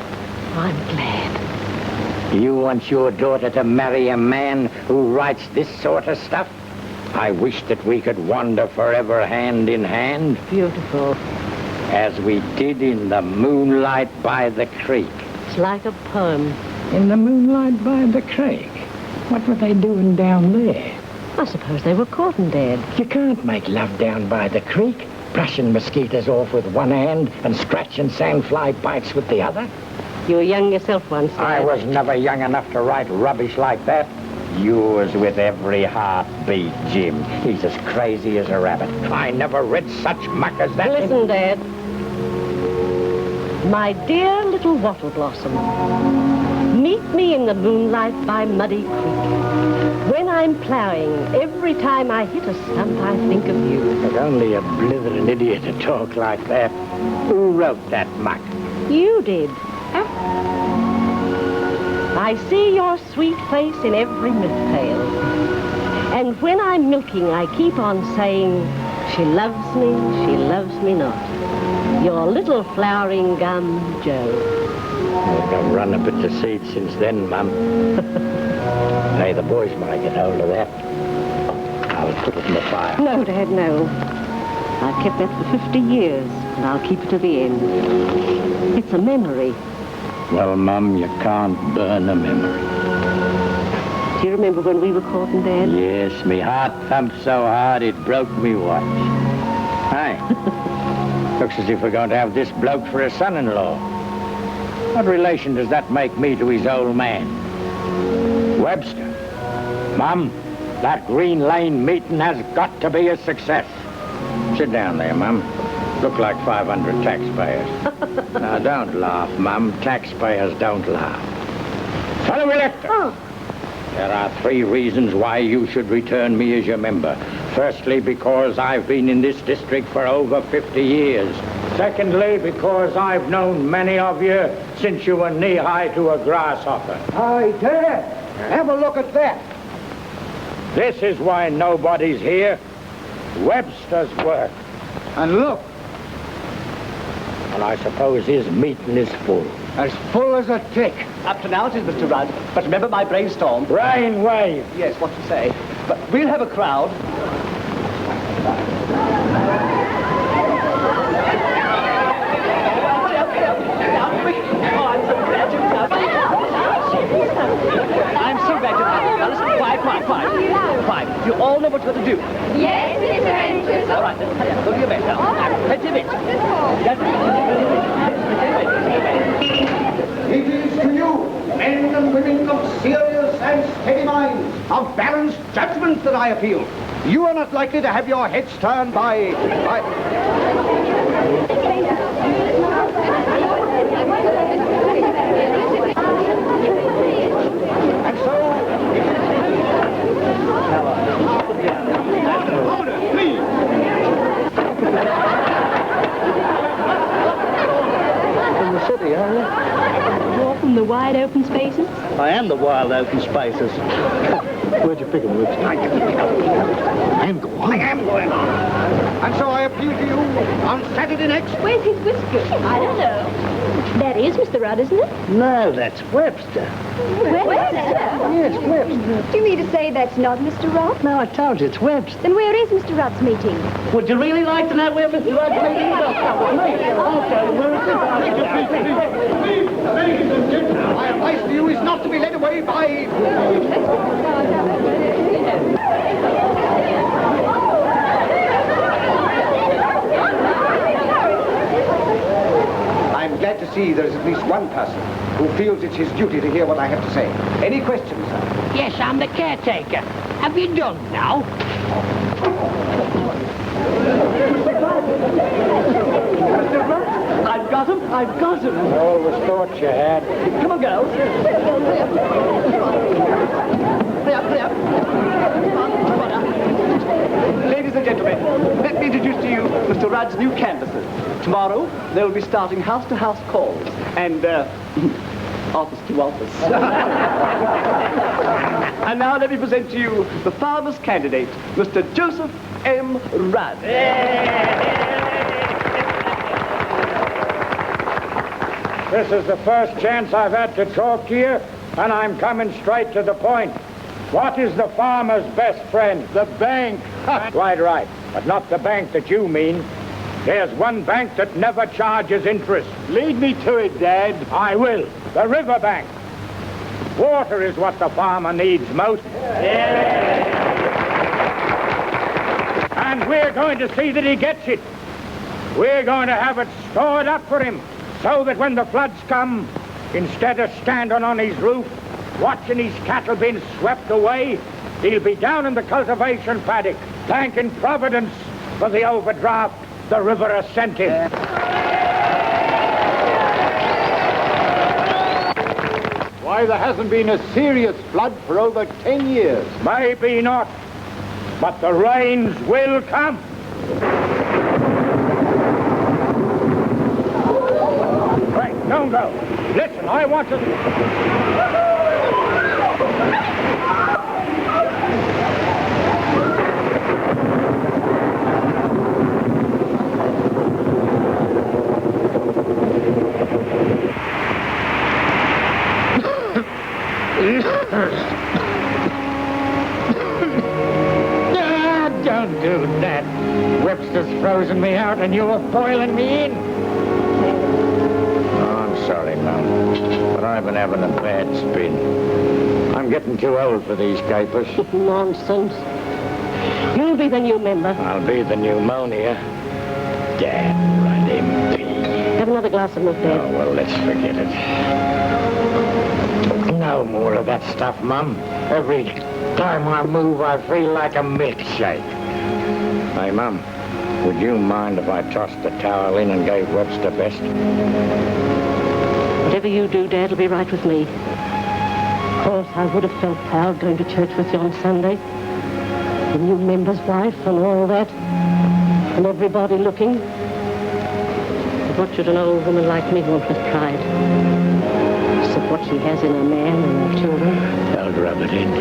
I'm glad. You want your daughter to marry a man who writes this sort of stuff? I wish that we could wander forever hand in hand. Beautiful. As we did in the moonlight by the creek. It's like a poem. In the moonlight by the creek? What were they doing down there? I suppose they were courting, Dad. You can't make love down by the creek, brushing mosquitoes off with one hand and scratching sandfly bites with the other. You were young yourself once, Dad. I was never young enough to write rubbish like that. Yours with every heartbeat, Jim. He's as crazy as a rabbit. I never read such muck as that. Listen, Dad. My dear little wattle blossom, meet me in the moonlight by Muddy Creek. When I'm plowing, every time I hit a stump, I think of you. But only a blithering idiot to talk like that. Who wrote that muck? You did. I see your sweet face in every milk pail. And when I'm milking, I keep on saying, she loves me not. Your little flowering gum, Joe. I've run a bit to seed since then, Mum. Hey, the boys might get hold of that. I'll put it in the fire. No, Dad, no. I've kept that for 50 years, and I'll keep it to the end. It's a memory. Well, Mum, you can't burn a memory. Do you remember when we were courting, Dad? Yes, me heart thumped so hard it broke me watch. Hey, looks as if we're going to have this bloke for a son-in-law. What relation does that make me to his old man? Webster. Mum, that Green Lane meeting has got to be a success. Sit down there, Mum. Look like 500 taxpayers. Now, don't laugh, Mum. Taxpayers don't laugh. Fellow elector! Oh. There are 3 reasons why you should return me as your member. Firstly, because I've been in this district for over 50 years. Secondly, because I've known many of you since you were knee-high to a grasshopper. Hi, Dad. Have a look at that. This is why nobody's here. Webster's work. And look. And I suppose his meeting is full. As full as a tick. Up to now it is, Mr. Rudd. But remember my brainstorm. Brainwave. Yes, what you say. But we'll have a crowd. I'm so glad you're happy. Now listen, quiet. You all know what you're going to do. Yes, Mr. Andrews. All right, then. Go to your bed now. Plenty of it. It is to you, men and women of serious and steady minds, of balanced judgment that I appeal. You are not likely to have your heads turned by... sorry, earlier. Walk from the wide open spaces? I am the wild open spaces. Where'd you pick them, Rich? I am going on. And so I appeal to you on Saturday next. Where's his whiskers? I don't know. That is Mr. Rudd, isn't it? No, that's Webster. Webster? Yes, Webster. Do you mean to say that's not Mr. Rudd? No, I told you, it's Webster. Then where is Mr. Rudd's meeting? Would you really like to know where Mr. Rudd's meeting is? Ladies and gentlemen, my advice to you is not to be led away by... I'm glad to see there is at least one person who feels it's his duty to hear what I have to say. Any questions, sir? Yes, I'm the caretaker. Have you done now? I've got him. I always thought you had. Come on, girls. Hurry up. Ladies and gentlemen, let me introduce to you Mr. Rudd's new canvassers. Tomorrow, they will be starting house-to-house calls and, office to office. And now let me present to you the farmer's candidate, Mr. Joseph M. Rudd. This is the first chance I've had to talk to you, and I'm coming straight to the point. What is the farmer's best friend? The bank. Quite right, but not the bank that you mean. There's one bank that never charges interest. Lead me to it, Dad. I will. The river bank. Water is what the farmer needs most. And we're going to see that he gets it. We're going to have it stored up for him so that when the floods come, instead of standing on his roof, watching his cattle being swept away, he'll be down in the cultivation paddock, thanking Providence for the overdraft the river has sent him. Why, there hasn't been a serious flood for over 10 years. Maybe not, but the rains will come. Right, don't go. Listen, I want to... Don't do that. Webster's frozen me out and you were boiling me in. Oh, I'm sorry, Mum, but I've been having a bad spin. I'm getting too old for these capers. Nonsense. You'll be the new member. I'll be the pneumonia. Dad, Rudd M.P. Have another glass of milk, Dad. Oh, well, let's forget it. No more of that stuff, Mum. Every time I move, I feel like a milkshake. Hey, Mum, would you mind if I tossed the towel in and gave Webster best? Whatever you do, Dad, will be right with me. Of course, I would have felt proud going to church with you on Sunday. The new member's wife and all that. And everybody looking. But what should an old woman like me want with pride? Except what she has in her man and her children. Don't rub it in.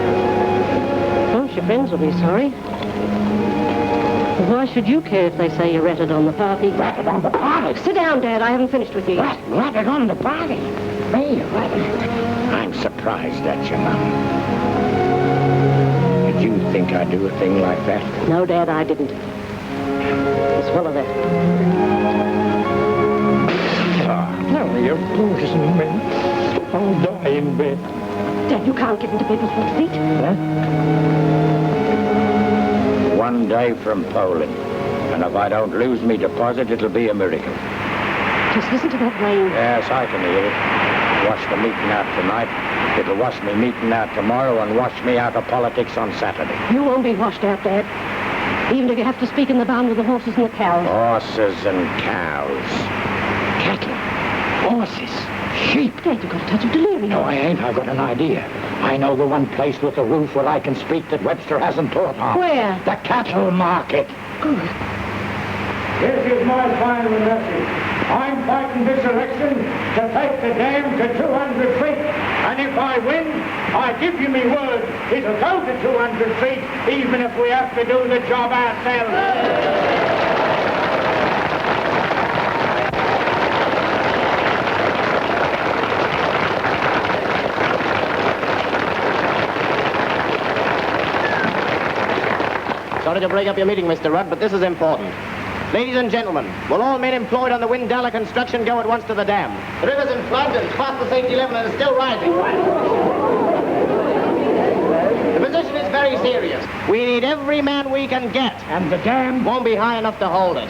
Oh, your friends will be sorry. Why should you care if they say you ratted on the party? Ratted on the party? Sit down, Dad. I haven't finished with you. Ratted on the party? Me, ratted? I'm surprised at you, Mum. Did you think I'd do a thing like that? No, Dad, I didn't. Swallow that. No, you're poisoning me. I'll die in bed. Dad, you can't get into bed with wet feet. Huh? One day from Poland. And if I don't lose me deposit, it'll be a miracle. Just listen to that rain. Yes, I can hear it. Wash the meeting out tonight. It'll wash me meeting out tomorrow and wash me out of politics on Saturday. You won't be washed out, Dad. Even if you have to speak in the barn with the horses and the cows. Horses and cows. Cattle. Horses. Sheep. Dad, you've got a touch of delirium. No, I ain't. I've got an idea. I know the one place with a roof where I can speak that Webster hasn't thought of. Where? The cattle market. Good. This is my final message. I'm fighting this election to take the dam to 200 feet. And if I win, I give you me word it'll go to 200 feet, even if we have to do the job ourselves. Sorry to break up your meeting, Mr. Rudd, but this is important. Ladies and gentlemen, will all men employed on the Windalla construction go at once to the dam? The river's in flood and it's past the safety level and it's still rising. The position is very serious. We need every man we can get. And the dam won't be high enough to hold it.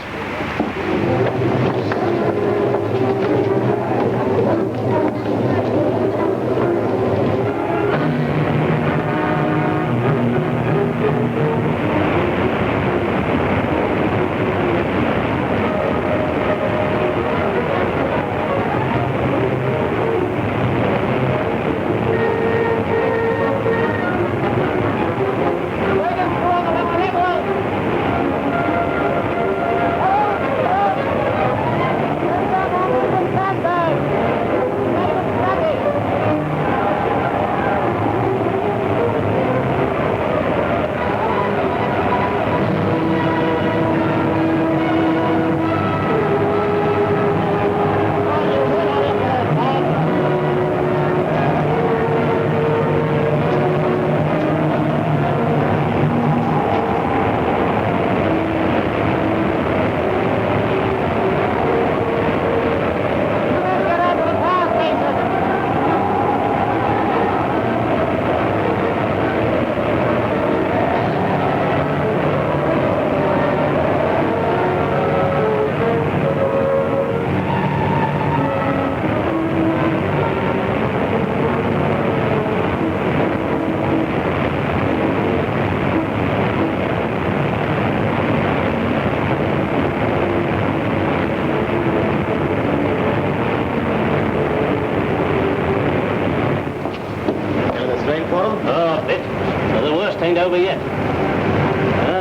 Over yet.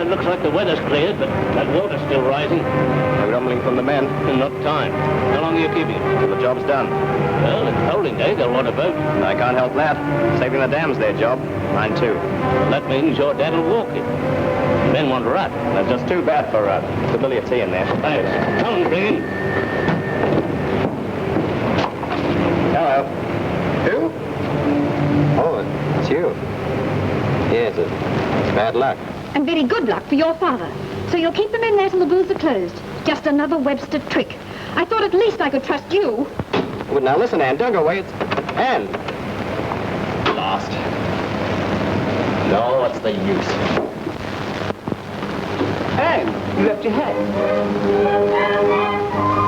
It looks like the weather's cleared, but that water's still rising. We're rumbling from the men. Not time. How long are you keeping it? Till the job's done. Well, it's polling day. They'll want a vote. I can't help that. Saving the dam's their job. Mine too. Well, that means your dad will walk it. The men want Rudd. That's just too bad for Rudd. There's a billy of tea in there. Thanks. Come on, bring him. Hello. Who? Oh, it's you. Yes, it's bad luck. And very good luck for your father. So you'll keep them in there till the booths are closed. Just another Webster trick. I thought at least I could trust you. Well, now listen, Ann, don't go away. It's... Ann! Lost. No, what's the use? Ann, you left your hat.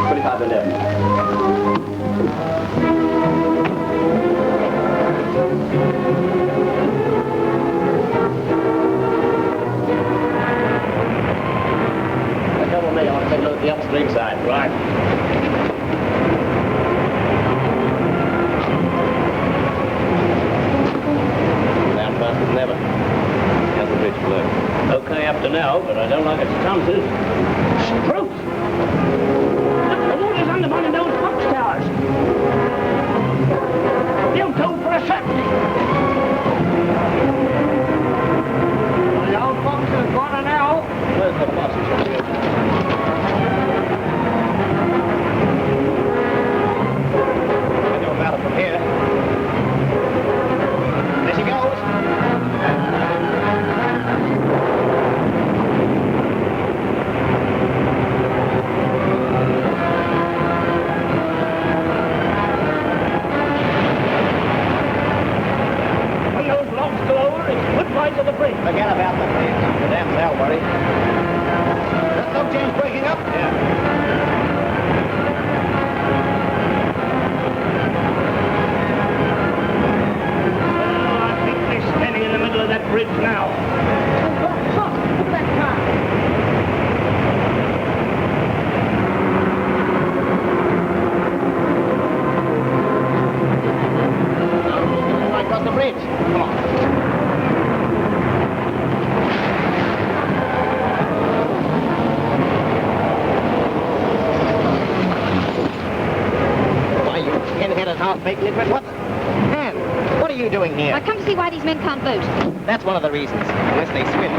25 to 11. I want to take a look at the upstream side. Right. Down fast as never. How's the bridge flow? Okay up to now, but I don't like its chances. Truth! Look, the water's undermining those box towers. They'll go for a certainty. The old box is gone now. Where's the passage? From here. There she goes. half-baked nitwit. What the... Anne, what are you doing here? I've come to see why these men can't vote. That's one of the reasons, unless they swim.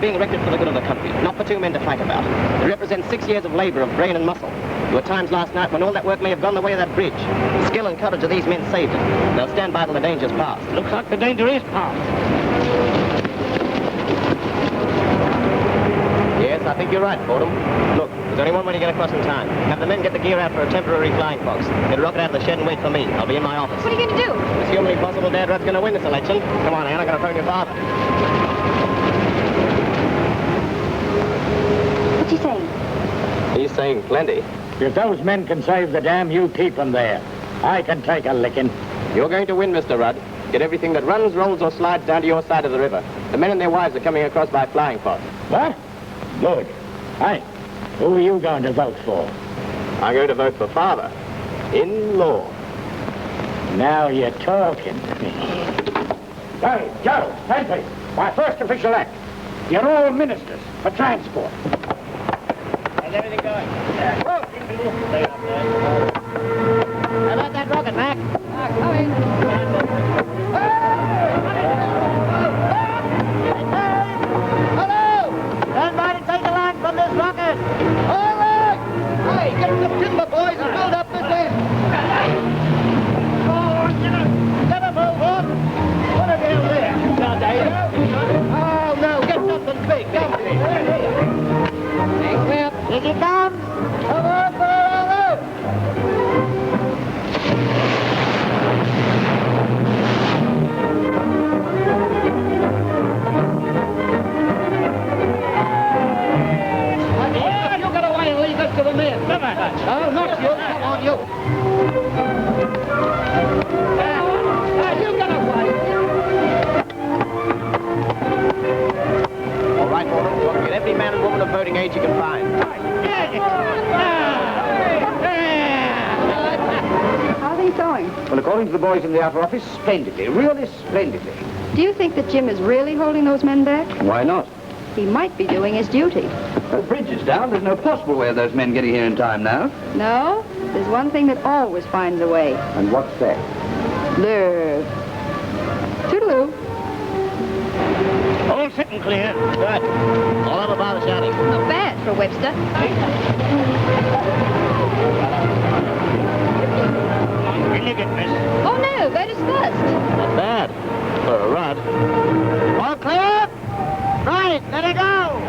Being erected for the good of the country, not for two men to fight about. It represents 6 years of labor, of brain and muscle. There were times last night when all that work may have gone the way of that bridge. The skill and courage of these men saved it. They'll stand by till the danger's past. Looks like the danger is past. Yes, I think you're right, Fordham. Look, there's only one way to get across in time. Have the men get the gear out for a temporary flying fox. Get a rocket out of the shed and wait for me. I'll be in my office. What are you going to do? It's humanly possible Dad Rudd's going to win this election. Come on, Anne, I'm going to phone your father. What's he saying? He's saying plenty. If those men can save the dam, you keep them there. I can take a licking. You're going to win, Mr. Rudd. Get everything that runs, rolls, or slides down to your side of the river. The men and their wives are coming across by flying fox. What? Good. Hey, who are you going to vote for? I'm going to vote for Father. In law. Now you're talking. Hey, Joe, M.P., my first official act. You're all ministers for transport. How's everything going? How about that rocket, Mac? Coming. Hello! Stand by to take a line from this rocket. All right. Hey, get some timber, boys, and build up this end. Never move on. What a deal there. Now, Dave. Oh, no, get something big. Come here. Here he comes. Come on, Fernando. You got away and leave us to the men. Oh, not you. Come on, you. You got away. All right, Fordham. Get every man and woman of voting age you can find. How are things going? Well, according to the boys in the outer office, splendidly, really splendidly. Do you think that Jim is really holding those men back? Why not? He might be doing his duty. The bridge is down. There's no possible way of those men getting here in time now. No, there's one thing that always finds a way. And what's that? Nerve. Toodaloo. All set and clear. Good. All over by the shouting. Not bad for Webster. Really good, miss. Oh, no, voters first. Not bad. For a Rudd. All clear? Right, let it go!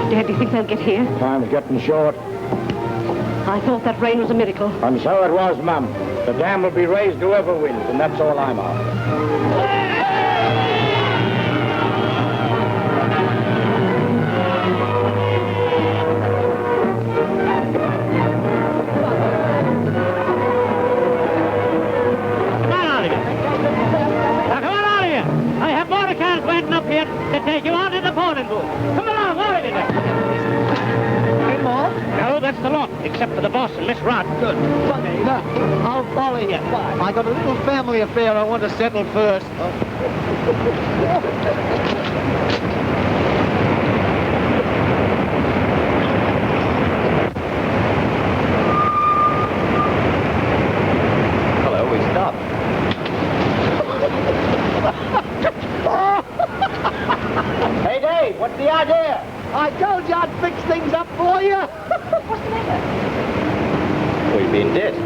Dad, do you think they'll get here? Time's getting short. I thought that rain was a miracle. And so it was, Mum. The dam will be raised whoever wins, and that's all I'm after. To take you on to the boarding booth. Come along, what is it? Any more? No, that's the lot, except for the boss and Miss Rudd. Good. Okay, now, I'll follow you. Why? I got a little family affair I want to settle first. Hello, we stopped. Hey, Dave, what's the idea? I told you I'd fix things up for you. What's the matter? We've been ditched.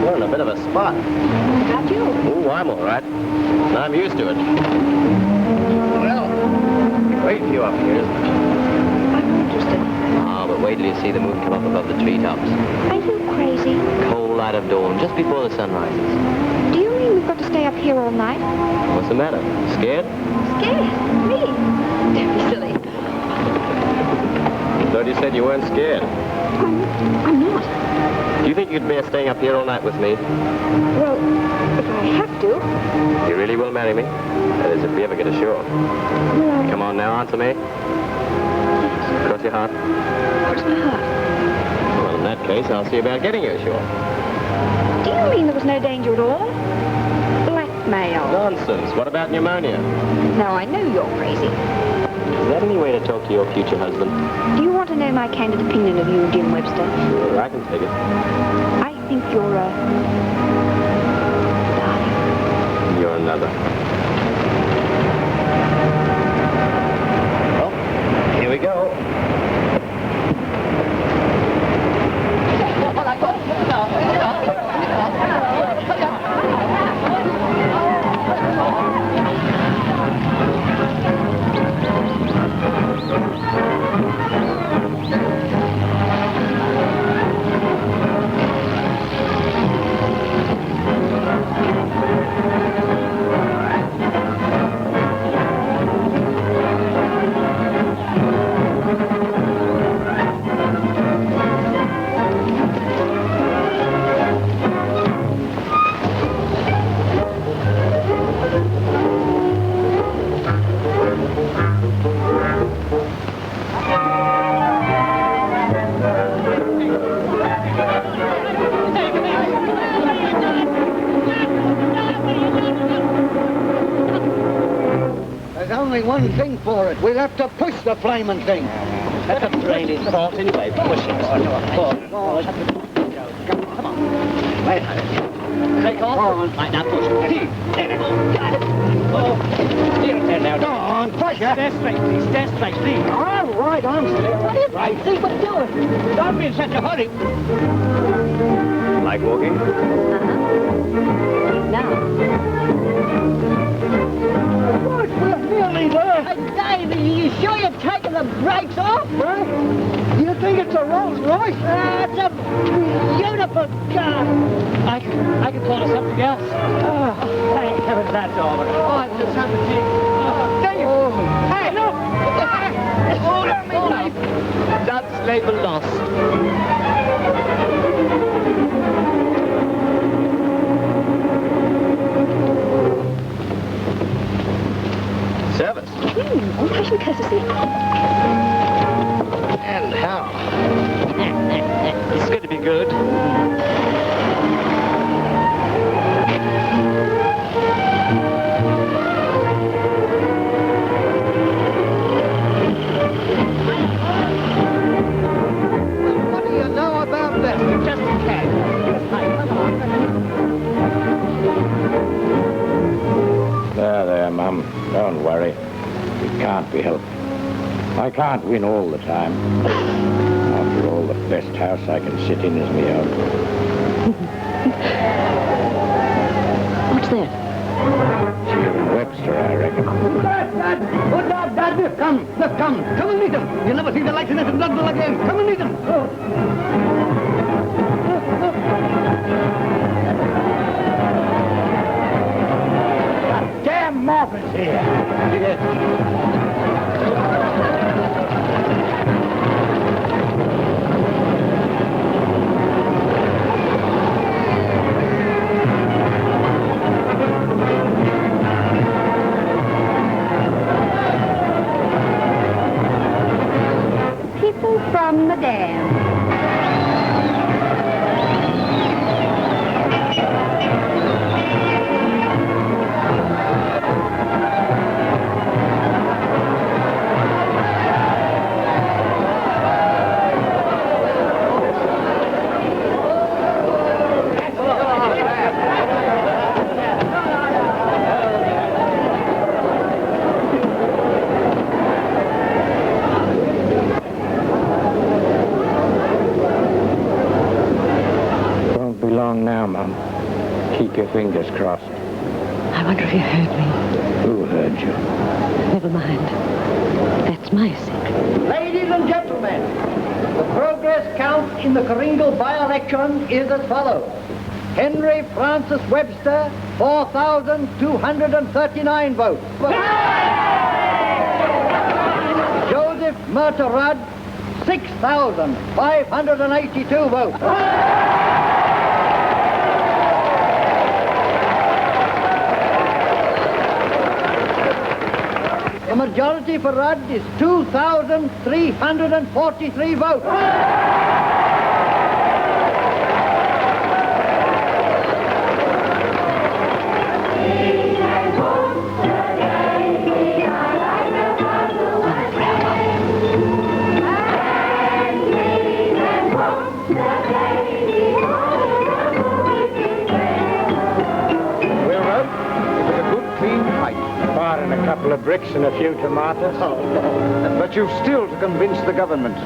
We're in a bit of a spot. About you? Oh, I'm I'm all right. I'm used to it. Well, great view up here, isn't it? I'm not interested. Oh, but wait till you see the moon come up above the treetops. Are you crazy? Cold light of dawn, just before the sun rises. Do you mean we've got to stay up here all night? What's the matter? Scared? Scared? Me? Don't be silly. I thought you said you weren't scared. I'm not. Do you think you'd bear staying up here all night with me? Well, if I have to. You really will marry me? That is, if we ever get ashore. Well, Come on now, answer me. Cross your heart. cross my heart. Well, in that case, I'll see about getting you ashore. Do you mean there was no danger at all? Blackmail. Nonsense. What about pneumonia? Now, I know you're crazy. Is that any way to talk to your future husband? Do you want to know my candid opinion of you, Jim Webster? Sure, I can take it. I think you're a... darling. You're another. Well, here we go. One thing for it. We'll have to push the flaming thing. That's a brainy fault anyway. Push it. Oh, no, come on. Wait. Take off. Right, now push. There we go. Got it. Oh, there now. Go on, push it. Stand straight, please. Stand straight, please. All right, I'm still Right. See what you're doing. Don't be in such a hurry. Like walking? Now. We're nearly there. Hey, Dave, are you sure you're taking the brakes off? Huh? Do you think it's a Rolls Royce? It's a beautiful car. I can call it something else. Oh, thank heaven that's over. Oh, I just have to think. Hey, look! Hold on, me. That's label lost. Service. Old-fashioned courtesy. And how? It's going to be good. What do you know about this? Just a cat. Come on. There, Mum. Don't worry. It can't be helped. I can't win all the time. After all, the best house I can sit in is my own. What's that? Steele Webster, I reckon. Dad! Come and meet him. You'll never see the lights in this blood again. Come and meet him. Damn Morgan's here. People from the dam. Won't be long now, Mum. Keep your fingers crossed. I wonder if you heard me. Who heard you? Never mind. That's my secret. Ladies and gentlemen, the progress count in the Kringle by-election is as follows. Henry Francis Webster, 4,239 votes. Joseph Murta Rudd, 6,582 votes. The majority for Rudd is 2,343 votes. A couple of bricks and a few tomatoes. Oh, but you've still to convince the government.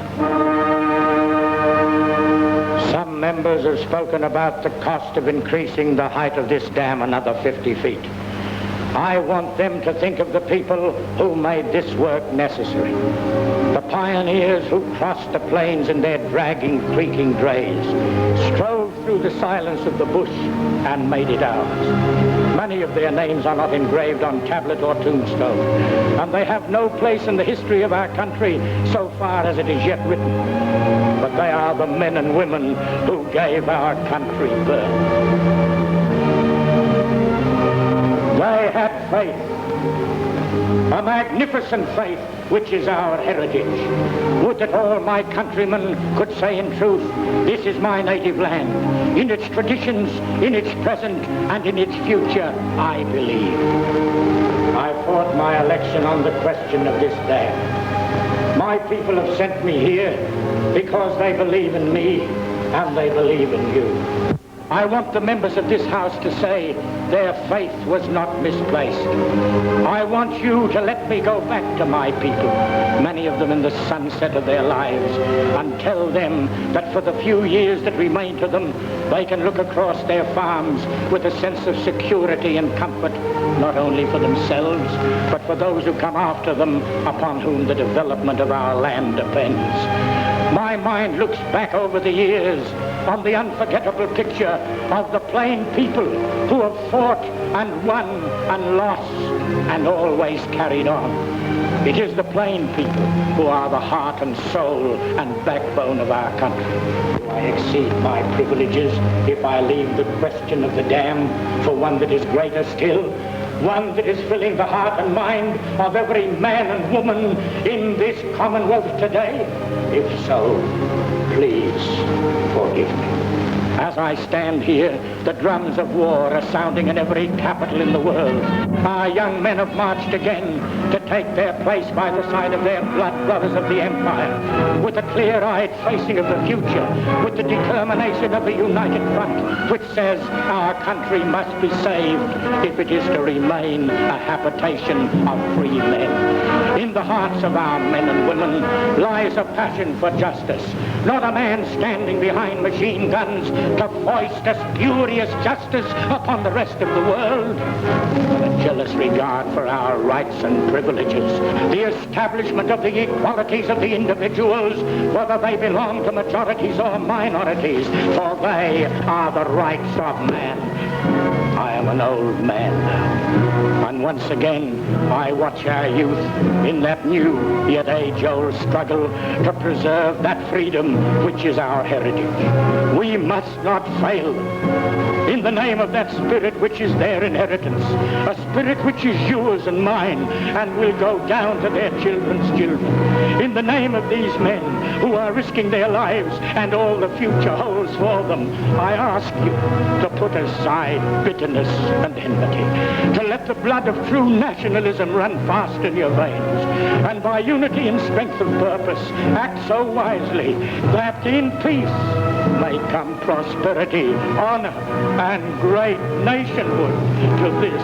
Some members have spoken about the cost of increasing the height of this dam another 50 feet. I want them to think of the people who made this work necessary. The pioneers who crossed the plains in their dragging, creaking drays, strove through the silence of the bush and made it ours. Many of their names are not engraved on tablet or tombstone, and they have no place in the history of our country so far as it is yet written. But they are the men and women who gave our country birth. They had faith, a magnificent faith, which is our heritage. Would that all my countrymen could say in truth, this is my native land. In its traditions, in its present, and in its future, I believe. I fought my election on the question of this dam. My people have sent me here because they believe in me and they believe in you. I want the members of this House to say their faith was not misplaced. I want you to let me go back to my people, many of them in the sunset of their lives, and tell them that for the few years that remain to them, they can look across their farms with a sense of security and comfort, not only for themselves, but for those who come after them, upon whom the development of our land depends. My mind looks back over the years on the unforgettable picture of the plain people who have fought and won and lost and always carried on. It is the plain people who are the heart and soul and backbone of our country. Do I exceed my privileges if I leave the question of the dam for one that is greater still? One that is filling the heart and mind of every man and woman in this Commonwealth today? If so, please forgive me. As I stand here, the drums of war are sounding in every capital in the world. Our young men have marched again to take their place by the side of their blood brothers of the Empire, with a clear-eyed facing of the future, with the determination of the united front, which says our country must be saved if it is to remain a habitation of free men. In the hearts of our men and women lies a passion for justice, not a man standing behind machine guns to foist a spurious justice upon the rest of the world. A jealous regard for our rights and privileges, the establishment of the equalities of the individuals, whether they belong to majorities or minorities, for they are the rights of man. I am an old man now, and once again I watch our youth in that new yet age-old struggle to preserve that freedom which is our heritage. We must not fail them. In the name of that spirit which is their inheritance, a spirit which is yours and mine and will go down to their children's children. In the name of these men who are risking their lives and all the future holds for them, I ask you to put aside bitterness and enmity, to let the blood of true nationalism run fast in your veins, and by unity and strength of purpose, act so wisely that in peace may come prosperity, honor, and great nationhood to this